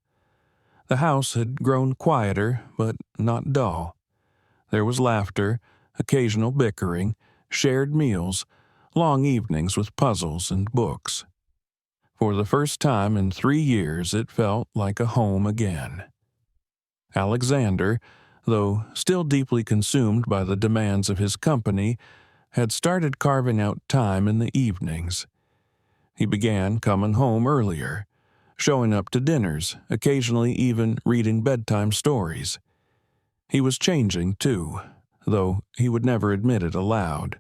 The house had grown quieter, but not dull. There was laughter, occasional bickering, shared meals, long evenings with puzzles and books. For the first time in 3 years, it felt like a home again. Alexander, though still deeply consumed by the demands of his company, had started carving out time in the evenings. He began coming home earlier, showing up to dinners, occasionally even reading bedtime stories. He was changing, too, though he would never admit it aloud.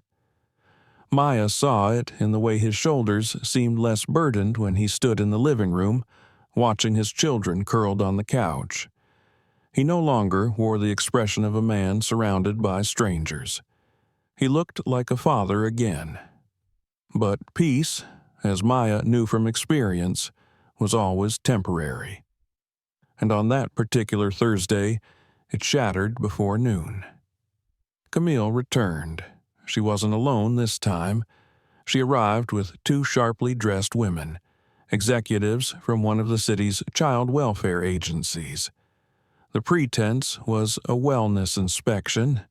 Maya saw it in the way his shoulders seemed less burdened when he stood in the living room, watching his children curled on the couch. He no longer wore the expression of a man surrounded by strangers. He looked like a father again. But peace, as Maya knew from experience, was always temporary. And on that particular Thursday, it shattered before noon. Camille returned. She wasn't alone this time. She arrived with 2 sharply dressed women, executives from one of the city's child welfare agencies. The pretense was a wellness inspection,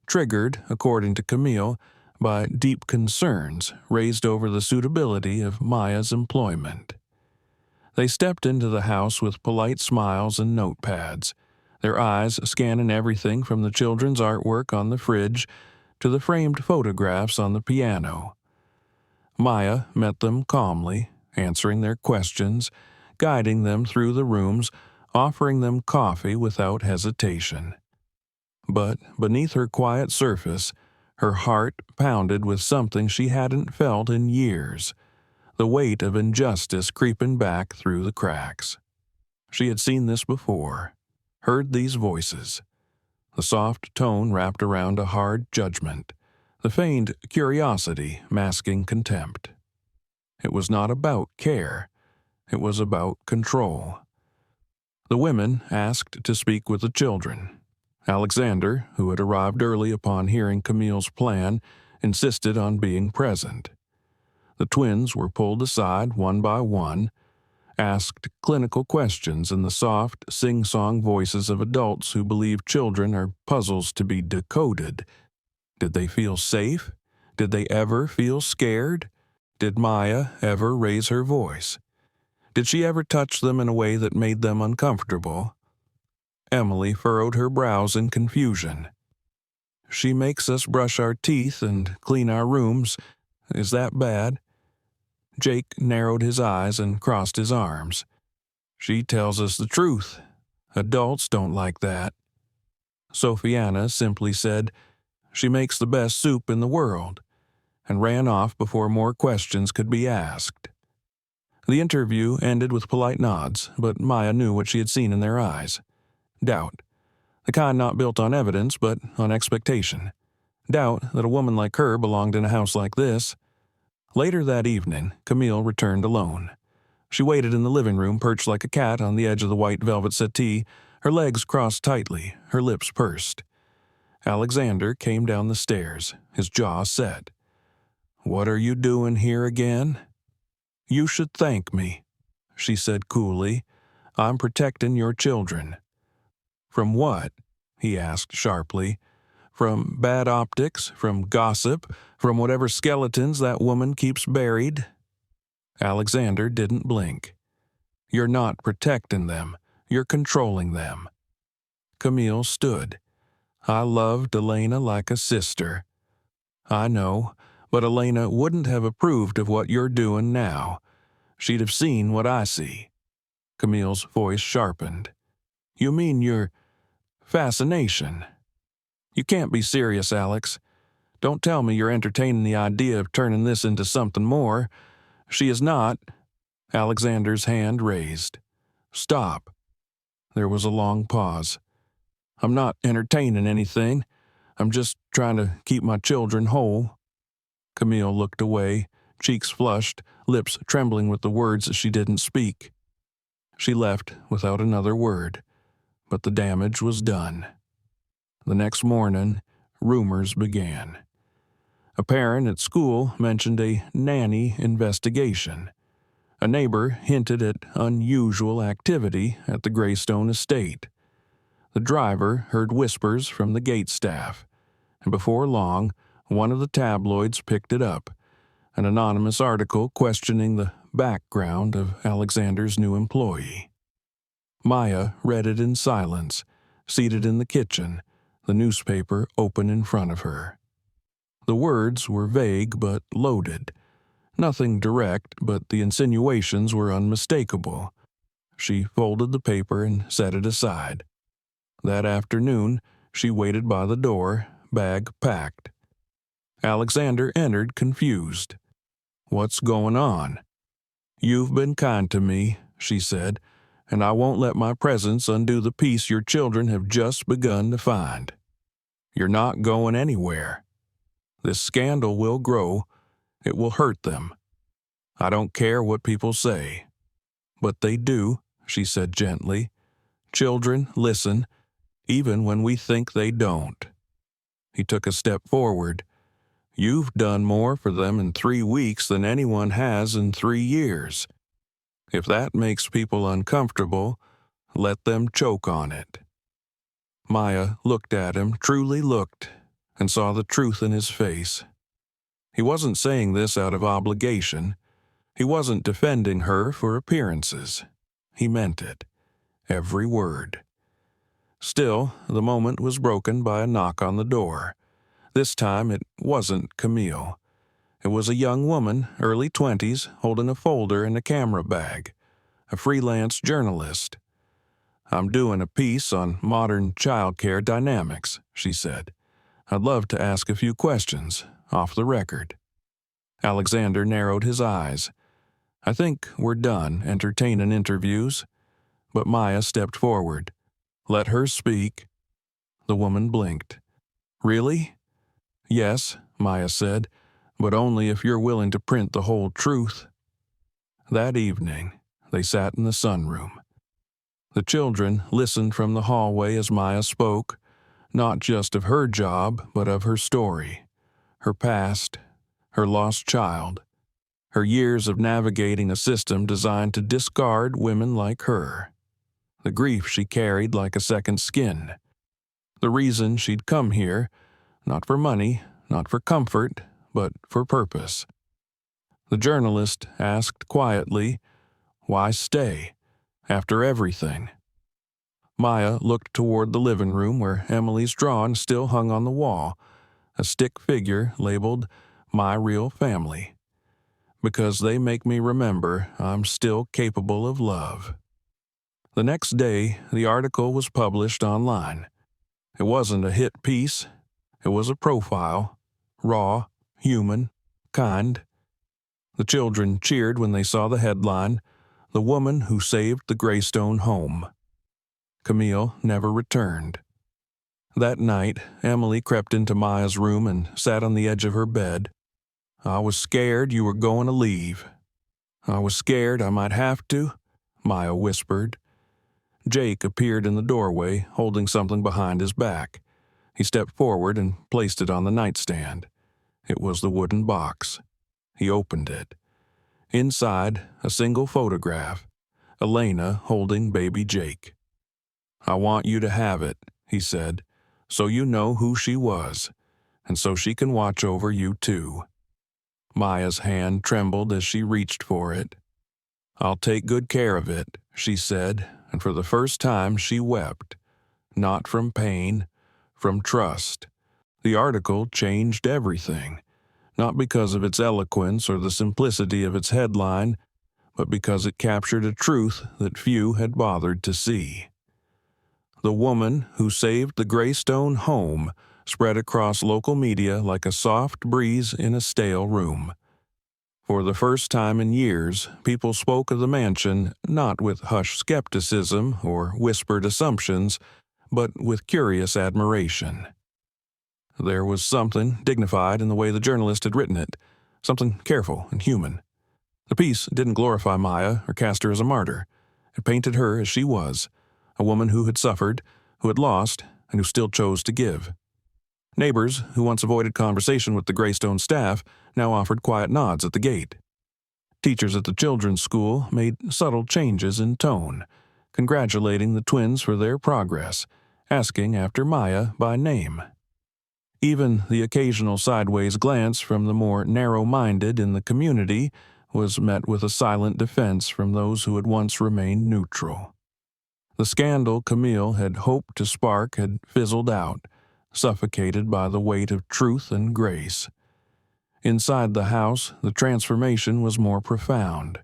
triggered, according to Camille, by deep concerns raised over the suitability of Maya's employment. They stepped into the house with polite smiles and notepads, their eyes scanning everything from the children's artwork on the fridge to the framed photographs on the piano. Maya met them calmly, answering their questions, guiding them through the rooms, offering them coffee without hesitation. But beneath her quiet surface, her heart pounded with something she hadn't felt in years, the weight of injustice creeping back through the cracks. She had seen this before, heard these voices, the soft tone wrapped around a hard judgment, the feigned curiosity masking contempt. It was not about care, it was about control. The women asked to speak with the children. Alexander, who had arrived early upon hearing Camille's plan, insisted on being present. The twins were pulled aside one by one, asked clinical questions in the soft, sing-song voices of adults who believe children are puzzles to be decoded. Did they feel safe? Did they ever feel scared? Did Maya ever raise her voice? Did she ever touch them in a way that made them uncomfortable? Emily furrowed her brows in confusion. She makes us brush our teeth and clean our rooms. Is that bad? Jake narrowed his eyes and crossed his arms. She tells us the truth. Adults don't like that. Sophiana simply said, she makes the best soup in the world, and ran off before more questions could be asked. The interview ended with polite nods, but Maya knew what she had seen in their eyes. Doubt. The kind not built on evidence, but on expectation. Doubt that a woman like her belonged in a house like this. Later that evening, Camille returned alone. She waited in the living room, perched like a cat on the edge of the white velvet settee, her legs crossed tightly, her lips pursed. Alexander came down the stairs, his jaw set. "What are you doing here again?" "You should thank me," she said coolly. "I'm protecting your children." "From what?" he asked sharply. "From bad optics, from gossip, from whatever skeletons that woman keeps buried?" Alexander didn't blink. "You're not protecting them. You're controlling them." Camille stood. "I loved Elena like a sister." "I know, but Elena wouldn't have approved of what you're doing now. She'd have seen what I see." Camille's voice sharpened. "You mean your fascination? You can't be serious, Alex. Don't tell me you're entertaining the idea of turning this into something more. She is not." Alexander's hand raised. "Stop." There was a long pause. "I'm not entertaining anything. I'm just trying to keep my children whole." Camille looked away, cheeks flushed, lips trembling with the words she didn't speak. She left without another word, but the damage was done. The next morning, rumors began. A parent at school mentioned a nanny investigation. A neighbor hinted at unusual activity at the Greystone estate. The driver heard whispers from the gate staff, and before long, one of the tabloids picked it up, an anonymous article questioning the background of Alexander's new employee. Maya read it in silence, seated in the kitchen, the newspaper open in front of her. The words were vague but loaded. Nothing direct, but the insinuations were unmistakable. She folded the paper and set it aside. That afternoon, she waited by the door, bag packed. Alexander entered confused. "What's going on?" "You've been kind to me," she said, "and I won't let my presence undo the peace your children have just begun to find. You're not going anywhere. This scandal will grow. It will hurt them. I don't care what people say." "But they do," she said gently. "Children listen, even when we think they don't." He took a step forward. "You've done more for them in 3 weeks than anyone has in 3 years. If that makes people uncomfortable, let them choke on it." Maya looked at him, truly looked, and saw the truth in his face. He wasn't saying this out of obligation. He wasn't defending her for appearances. He meant it, every word. Still, the moment was broken by a knock on the door. This time it wasn't Camille. It was a young woman, early 20s, holding a folder and a camera bag. A freelance journalist. "I'm doing a piece on modern childcare dynamics," she said. "I'd love to ask a few questions, off the record." Alexander narrowed his eyes. "I think we're done entertaining interviews." But Maya stepped forward. "Let her speak." The woman blinked. "Really?" "Yes," Maya said, "but only if you're willing to print the whole truth." That evening, they sat in the sunroom. The children listened from the hallway as Maya spoke, not just of her job, but of her story, her past, her lost child, her years of navigating a system designed to discard women like her, the grief she carried like a second skin, the reason she'd come here, not for money, not for comfort, but for purpose. The journalist asked quietly, "Why stay, after everything?" Maya looked toward the living room where Emily's drawing still hung on the wall, a stick figure labeled "My Real Family." "Because they make me remember I'm still capable of love." The next day, the article was published online. It wasn't a hit piece. It was a profile, raw, human, kind. The children cheered when they saw the headline, "The Woman Who Saved the Greystone Home." Camille never returned. That night, Emily crept into Maya's room and sat on the edge of her bed. "I was scared you were going to leave. I was scared I might have to," Maya whispered. Jake appeared in the doorway, holding something behind his back. He stepped forward and placed it on the nightstand. It was the wooden box. He opened it. Inside, a single photograph, Elena holding baby Jake. "I want you to have it," he said, "so you know who she was, and so she can watch over you too." Maya's hand trembled as she reached for it. "I'll take good care of it," she said, and for the first time she wept. Not from pain, from trust. The article changed everything, not because of its eloquence or the simplicity of its headline, but because it captured a truth that few had bothered to see. The Woman Who Saved the Greystone Home spread across local media like a soft breeze in a stale room. For the first time in years, people spoke of the mansion not with hushed skepticism or whispered assumptions, but with curious admiration. There was something dignified in the way the journalist had written it, something careful and human. The piece didn't glorify Maya or cast her as a martyr. It painted her as she was, a woman who had suffered, who had lost, and who still chose to give. Neighbors, who once avoided conversation with the Greystone staff, now offered quiet nods at the gate. Teachers at the children's school made subtle changes in tone, congratulating the twins for their progress, asking after Maya by name. Even the occasional sideways glance from the more narrow-minded in the community was met with a silent defense from those who had once remained neutral. The scandal Camille had hoped to spark had fizzled out, suffocated by the weight of truth and grace. Inside the house, the transformation was more profound.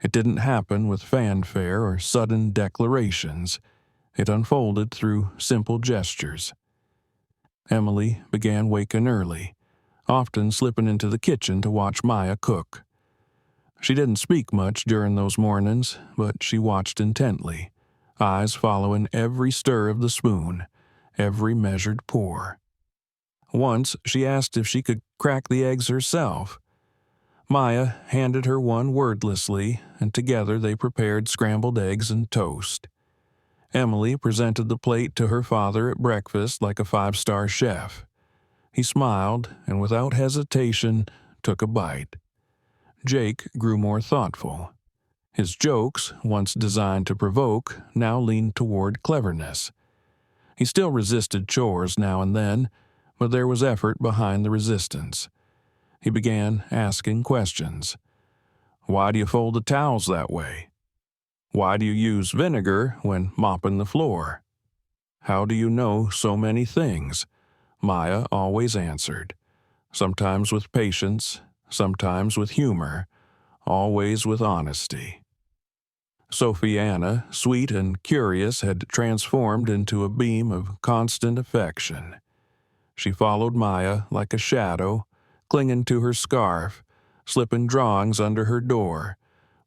It didn't happen with fanfare or sudden declarations. It unfolded through simple gestures. Emily began waking early, often slipping into the kitchen to watch Maya cook. She didn't speak much during those mornings, but she watched intently, eyes following every stir of the spoon, every measured pour. Once she asked if she could crack the eggs herself. Maya handed her one wordlessly, and together they prepared scrambled eggs and toast. Emily presented the plate to her father at breakfast like a five-star chef. He smiled and without hesitation took a bite. Jake grew more thoughtful. His jokes, once designed to provoke, now leaned toward cleverness. He still resisted chores now and then, but there was effort behind the resistance. He began asking questions. "Why do you fold the towels that way? Why do you use vinegar when mopping the floor?" "How do you know so many things?" Maya always answered, sometimes with patience, sometimes with humor, always with honesty. Sophiana, sweet and curious, had transformed into a beam of constant affection. She followed Maya like a shadow, clinging to her scarf, slipping drawings under her door,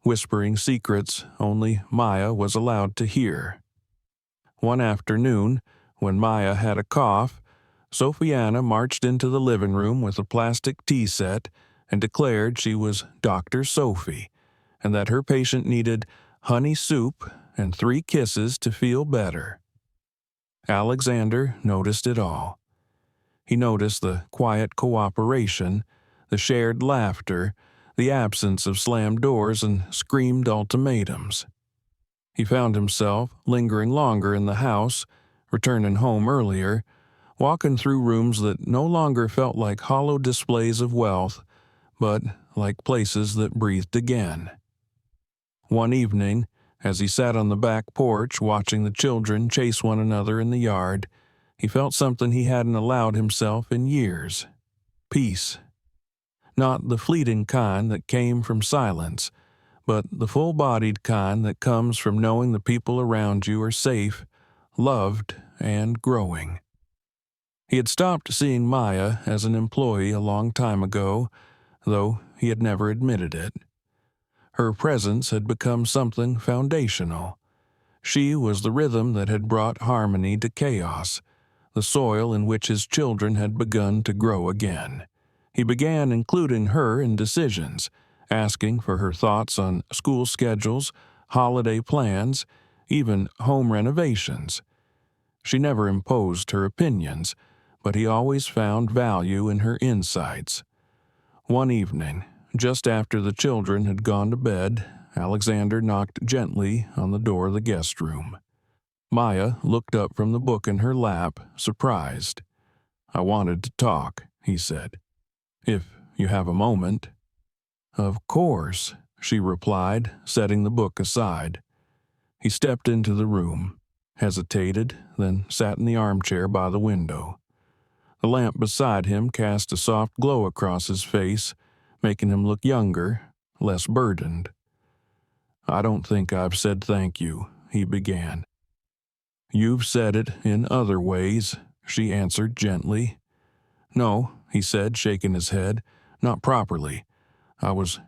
whispering secrets only Maya was allowed to hear. One afternoon, when Maya had a cough, Sophiana marched into the living room with a plastic tea set and declared she was Dr. Sophie, and that her patient needed honey soup and 3 kisses to feel better. Alexander noticed it all. He noticed the quiet cooperation, the shared laughter, the absence of slammed doors and screamed ultimatums. He found himself lingering longer in the house, returning home earlier, walking through rooms that no longer felt like hollow displays of wealth, but like places that breathed again. One evening, as he sat on the back porch watching the children chase one another in the yard, he felt something he hadn't allowed himself in years. Peace. Not the fleeting kind that came from silence, but the full-bodied kind that comes from knowing the people around you are safe, loved, and growing. He had stopped seeing Maya as an employee a long time ago, though he had never admitted it. Her presence had become something foundational. She was the rhythm that had brought harmony to chaos, the soil in which his children had begun to grow again. He began including her in decisions, asking for her thoughts on school schedules, holiday plans, even home renovations. She never imposed her opinions, but he always found value in her insights. One evening, just after the children had gone to bed, Alexander knocked gently on the door of the guest room. Maya looked up from the book in her lap, surprised. "I wanted to talk," he said. "If you have a moment." "Of course," she replied, setting the book aside. He stepped into the room, hesitated, then sat in the armchair by the window. The lamp beside him cast a soft glow across his face, making him look younger, less burdened. "I don't think I've said thank you," he began. "You've said it in other ways," she answered gently. "No," he said, shaking his head, "not properly. I was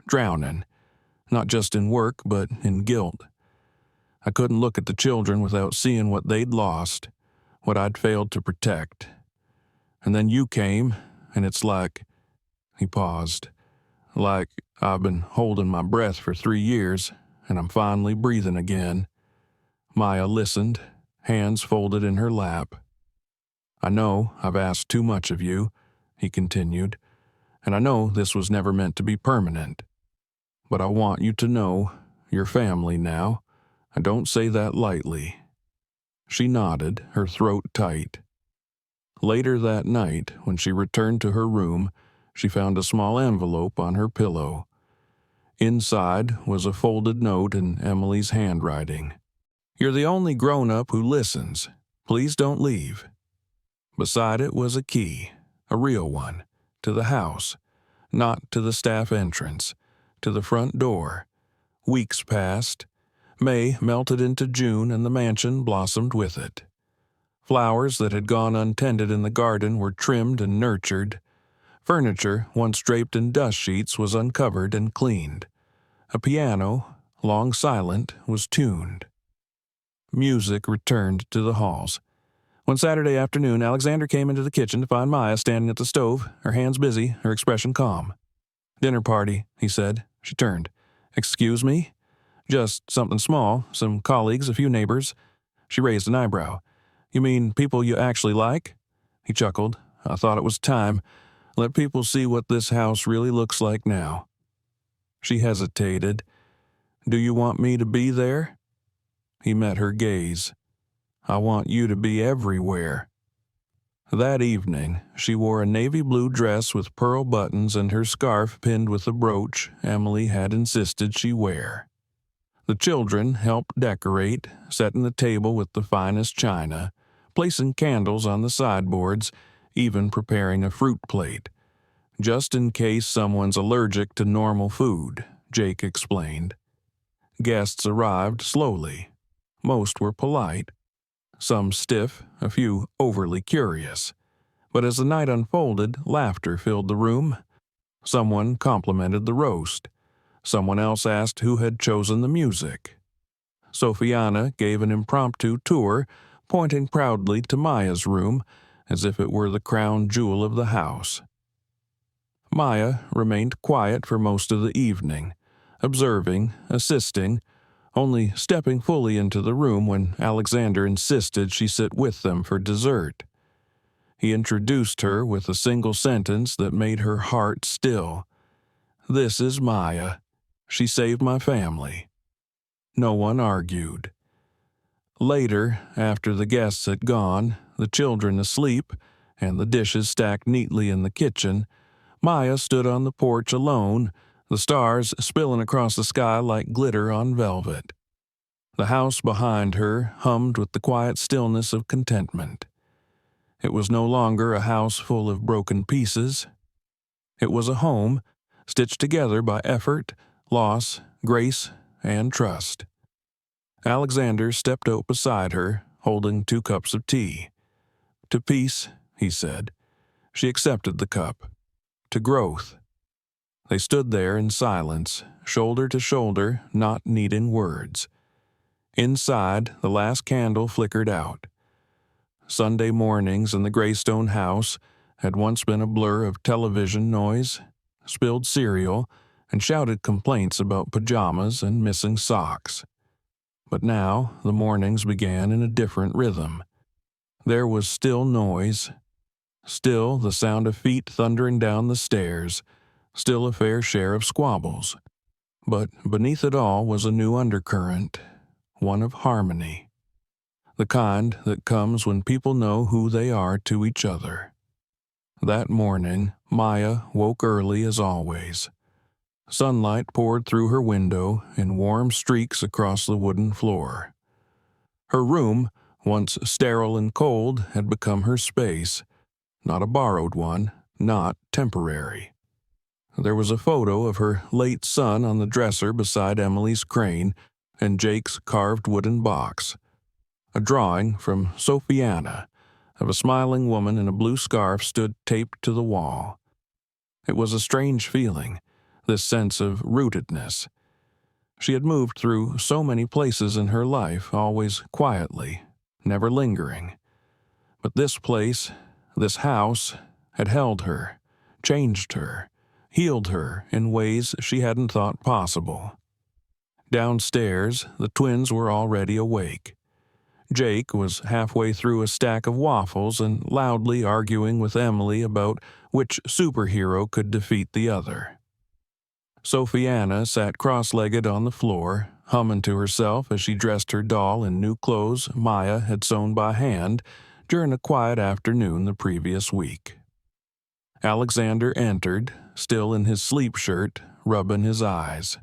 drowning, not just in work, but in guilt. I couldn't look at the children without seeing what they'd lost, what I'd failed to protect. And then you came, and it's like," he paused, "like I've been holding my breath for 3 years, and I'm finally breathing again." Maya listened, hands folded in her lap. "I know I've asked too much of you," he continued, "and I know this was never meant to be permanent. But I want you to know you're family now. I don't say that lightly." She nodded, her throat tight. Later that night, when she returned to her room, she found a small envelope on her pillow. Inside was a folded note in Emily's handwriting. "You're the only grown-up who listens. Please don't leave." Beside it was a key, a real one, to the house, not to the staff entrance, to the front door. Weeks passed. May melted into June, and the mansion blossomed with it. Flowers that had gone untended in the garden were trimmed and nurtured. Furniture, once draped in dust sheets, was uncovered and cleaned. A piano, long silent, was tuned. Music returned to the halls. One Saturday afternoon, Alexander came into the kitchen to find Maya standing at the stove, her hands busy, her expression calm. "Dinner party," he said. She turned. "Excuse me?" "Just something small, some colleagues, a few neighbors." She raised an eyebrow. "You mean people you actually like?" He chuckled. "I thought it was time. Let people see what this house really looks like now." She hesitated. "Do you want me to be there?" He met her gaze. "I want you to be everywhere." That evening, she wore a navy blue dress with pearl buttons and her scarf pinned with a brooch Emily had insisted she wear. The children helped decorate, setting the table with the finest china, placing candles on the sideboards, even preparing a fruit plate. "Just in case someone's allergic to normal food," Jake explained. Guests arrived slowly. Most were polite, some stiff, a few overly curious. But as the night unfolded, laughter filled the room. Someone complimented the roast. Someone else asked who had chosen the music. Sophiana gave an impromptu tour, pointing proudly to Maya's room, as if it were the crown jewel of the house. Maya remained quiet for most of the evening, observing, assisting, only stepping fully into the room when Alexander insisted she sit with them for dessert. He introduced her with a single sentence that made her heart still. "This is Maya. She saved my family." No one argued. Later, after the guests had gone, the children asleep, and the dishes stacked neatly in the kitchen, Maya stood on the porch alone, the stars spilling across the sky like glitter on velvet. The house behind her hummed with the quiet stillness of contentment. It was no longer a house full of broken pieces. It was a home, stitched together by effort, loss, grace, and trust. Alexander stepped out beside her, holding 2 cups of tea. "To peace," he said. She accepted the cup. "To growth." They stood there in silence, shoulder to shoulder, not needing words. Inside, the last candle flickered out. Sunday mornings in the Greystone house had once been a blur of television noise, spilled cereal, and shouted complaints about pajamas and missing socks. But now the mornings began in a different rhythm. There was still noise, still the sound of feet thundering down the stairs, still a fair share of squabbles. But beneath it all was a new undercurrent, one of harmony. The kind that comes when people know who they are to each other. That morning, Maya woke early as always. Sunlight poured through her window in warm streaks across the wooden floor. Her room, once sterile and cold, had become her space, not a borrowed one, not temporary. There was a photo of her late son on the dresser beside Emily's crane and Jake's carved wooden box. A drawing from Sophiana of a smiling woman in a blue scarf stood taped to the wall. It was a strange feeling, this sense of rootedness. She had moved through so many places in her life, always quietly, never lingering. But this place, this house, had held her, changed her, healed her in ways she hadn't thought possible. Downstairs, the twins were already awake. Jake was halfway through a stack of waffles and loudly arguing with Emily about which superhero could defeat the other. Sophiana sat cross-legged on the floor, humming to herself as she dressed her doll in new clothes Maya had sewn by hand during a quiet afternoon the previous week. Alexander entered, still in his sleep shirt, rubbing his eyes.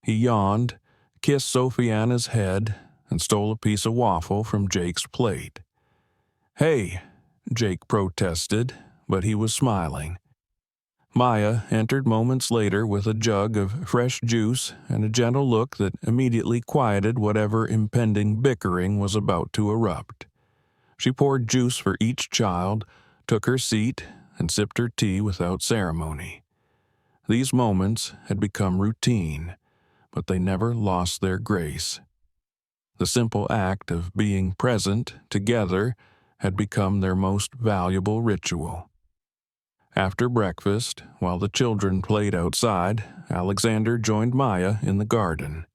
He yawned, kissed Sophiana's head, and stole a piece of waffle from Jake's plate. "Hey," Jake protested, but he was smiling. Maya entered moments later with a jug of fresh juice and a gentle look that immediately quieted whatever impending bickering was about to erupt. She poured juice for each child, took her seat, and sipped her tea without ceremony. These moments had become routine, but they never lost their grace. The simple act of being present together had become their most valuable ritual. After breakfast, while the children played outside, Alexander joined Maya in the garden.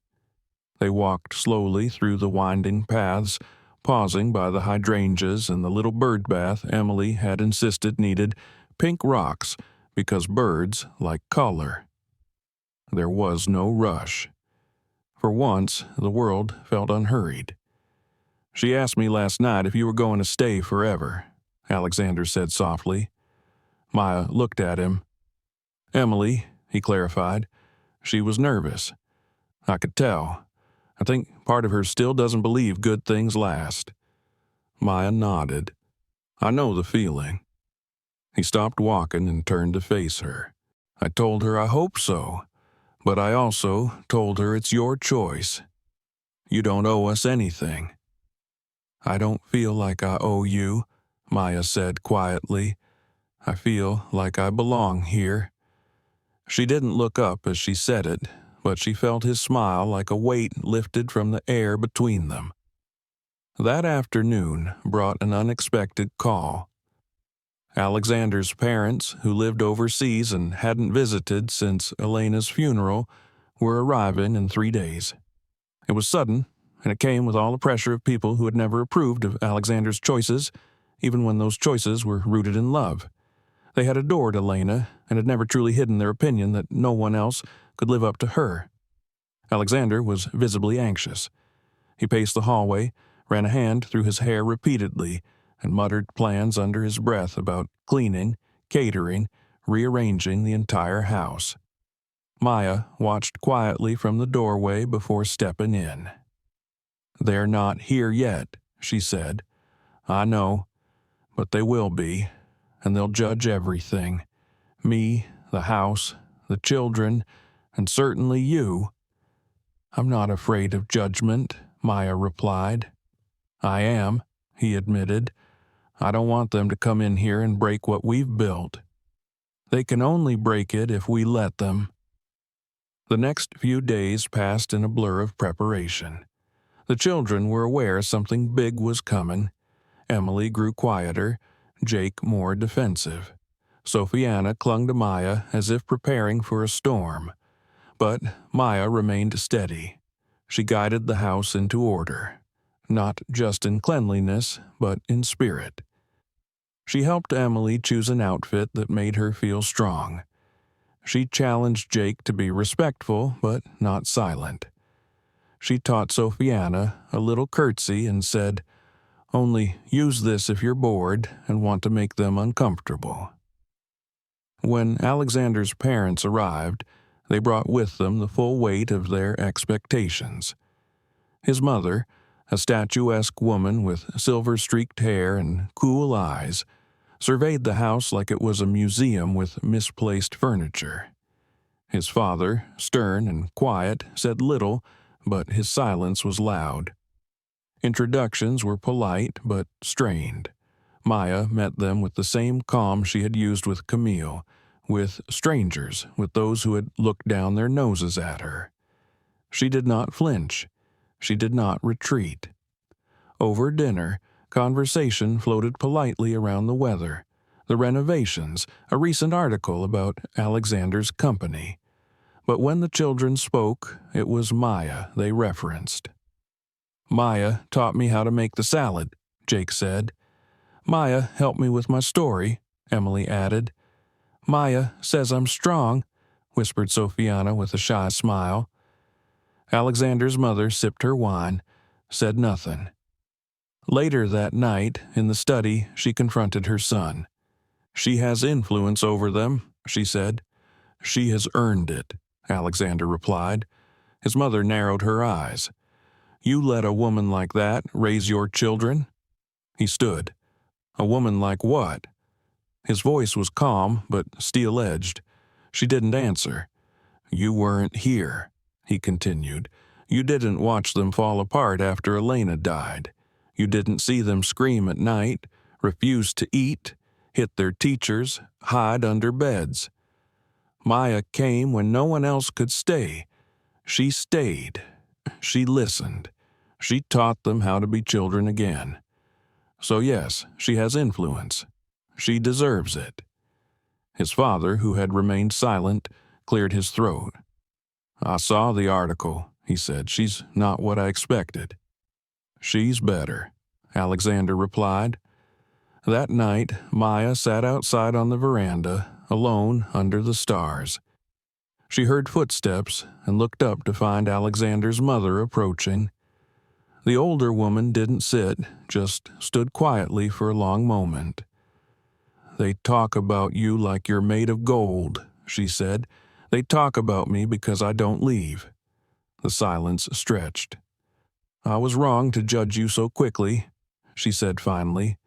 They walked slowly through the winding paths, pausing by the hydrangeas and the little bird bath Emily had insisted needed pink rocks because birds like color. There was no rush. For once, the world felt unhurried. "She asked me last night if you were going to stay forever," Alexander said softly. Maya looked at him. "Emily," he clarified. She was nervous. "I could tell. I think part of her still doesn't believe good things last." Maya nodded. "I know the feeling." He stopped walking and turned to face her. "I told her I hope so. But I also told her it's your choice. You don't owe us anything." "I don't feel like I owe you," Maya said quietly. "I feel like I belong here." She didn't look up as she said it, but she felt his smile like a weight lifted from the air between them. That afternoon brought an unexpected call. Alexander's parents, who lived overseas and hadn't visited since Elena's funeral, were arriving in 3 days. It was sudden, and it came with all the pressure of people who had never approved of Alexander's choices, even when those choices were rooted in love. They had adored Elena and had never truly hidden their opinion that no one else could live up to her. Alexander was visibly anxious. He paced the hallway, ran a hand through his hair repeatedly, and muttered plans under his breath about cleaning, catering, rearranging the entire house. Maya watched quietly from the doorway before stepping in. "They're not here yet," she said. "I know, but they will be, and they'll judge everything. Me, the house, the children, and certainly you." "I'm not afraid of judgment," Maya replied. "I am," he admitted. "I don't want them to come in here and break what we've built." They can only break it if we let them." The next few days passed in a blur of preparation. The children were aware something big was coming. Emily grew quieter, Jake more defensive. Sophiana clung to Maya as if preparing for a storm. But Maya remained steady. She guided the house into order, not just in cleanliness, but in spirit. She helped Emily choose an outfit that made her feel strong. She challenged Jake to be respectful, but not silent. She taught Sophiana a little curtsy and said, "Only use this if you're bored and want to make them uncomfortable." When Alexander's parents arrived, they brought with them the full weight of their expectations. His mother, a statuesque woman with silver-streaked hair and cool eyes, surveyed the house like it was a museum with misplaced furniture. His father, stern and quiet, said little, but his silence was loud. Introductions were polite but strained. Maya met them with the same calm she had used with Camille, with strangers, with those who had looked down their noses at her. She did not flinch. She did not retreat. Over dinner, conversation floated politely around the weather, the renovations, a recent article about Alexander's company. But when the children spoke, it was Maya they referenced. "Maya taught me how to make the salad," Jake said. "Maya helped me with my story," Emily added. "Maya says I'm strong," whispered Sophiana with a shy smile. Alexander's mother sipped her wine, said nothing. Later that night, in the study, she confronted her son. "She has influence over them," she said. "She has earned it," Alexander replied. His mother narrowed her eyes. "You let a woman like that raise your children?" He stood. "A woman like what?" His voice was calm, but steel-edged. She didn't answer. "You weren't here," he continued. "You didn't watch them fall apart after Elena died. You didn't see them scream at night, refuse to eat, hit their teachers, hide under beds. Maya came when no one else could stay. She stayed. She listened. She taught them how to be children again. So yes, she has influence. She deserves it." His father, who had remained silent, cleared his throat. "I saw the article," he said. "She's not what I expected." "She's better," Alexander replied. That night, Maya sat outside on the veranda, alone under the stars. She heard footsteps and looked up to find Alexander's mother approaching. The older woman didn't sit, just stood quietly for a long moment. "They talk about you like you're made of gold," she said. "They talk about me because I don't leave." The silence stretched. "I was wrong to judge you so quickly," she said finally.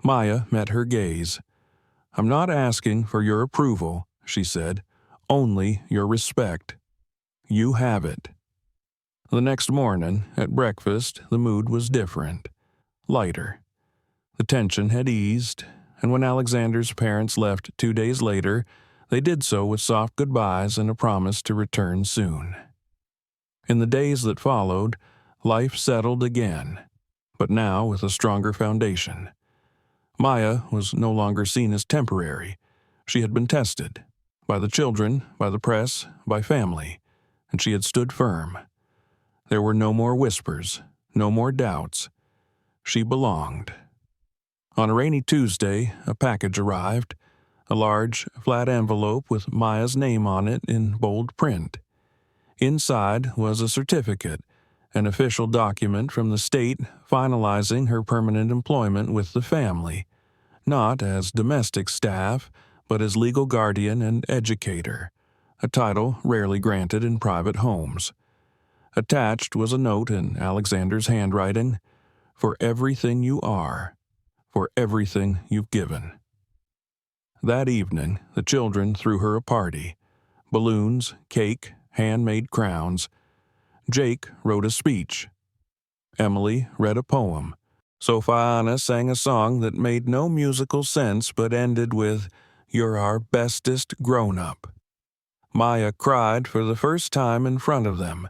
Maya met her gaze. "I'm not asking for your approval," she said, "only your respect. You have it." The next morning, at breakfast, the mood was different, lighter. The tension had eased, and when Alexander's parents left 2 days later, they did so with soft goodbyes and a promise to return soon. In the days that followed, life settled again, but now with a stronger foundation. Maya was no longer seen as temporary. She had been tested, by the children, by the press, by family, and she had stood firm. There were no more whispers, no more doubts. She belonged. On a rainy Tuesday, a package arrived, a large, flat envelope with Maya's name on it in bold print. Inside was a certificate, an official document from the state finalizing her permanent employment with the family, not as domestic staff, but as legal guardian and educator, a title rarely granted in private homes. Attached was a note in Alexander's handwriting, "For everything you are, for everything you've given." That evening, the children threw her a party. Balloons, cake, handmade crowns. Jake wrote a speech. Emily read a poem. Sophiana sang a song that made no musical sense but ended with, You're our bestest grown-up." Maya cried for the first time in front of them.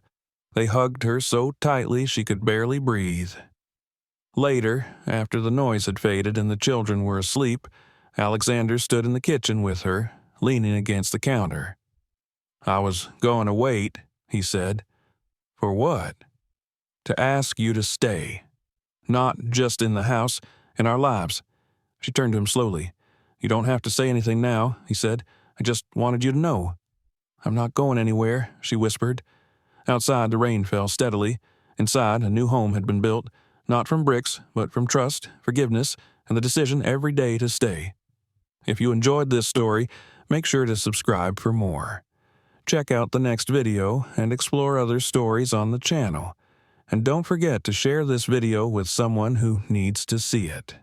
They hugged her so tightly she could barely breathe. Later, after the noise had faded and the children were asleep, Alexander stood in the kitchen with her, leaning against the counter. "I was going to wait," he said. "For what?" "To ask you to stay. Not just in the house, in our lives." She turned to him slowly. "You don't have to say anything now," he said. "I just wanted you to know." "I'm not going anywhere," she whispered. Outside, the rain fell steadily. Inside, a new home had been built, not from bricks, but from trust, forgiveness, and the decision every day to stay. If you enjoyed this story, make sure to subscribe for more. Check out the next video and explore other stories on the channel. And don't forget to share this video with someone who needs to see it.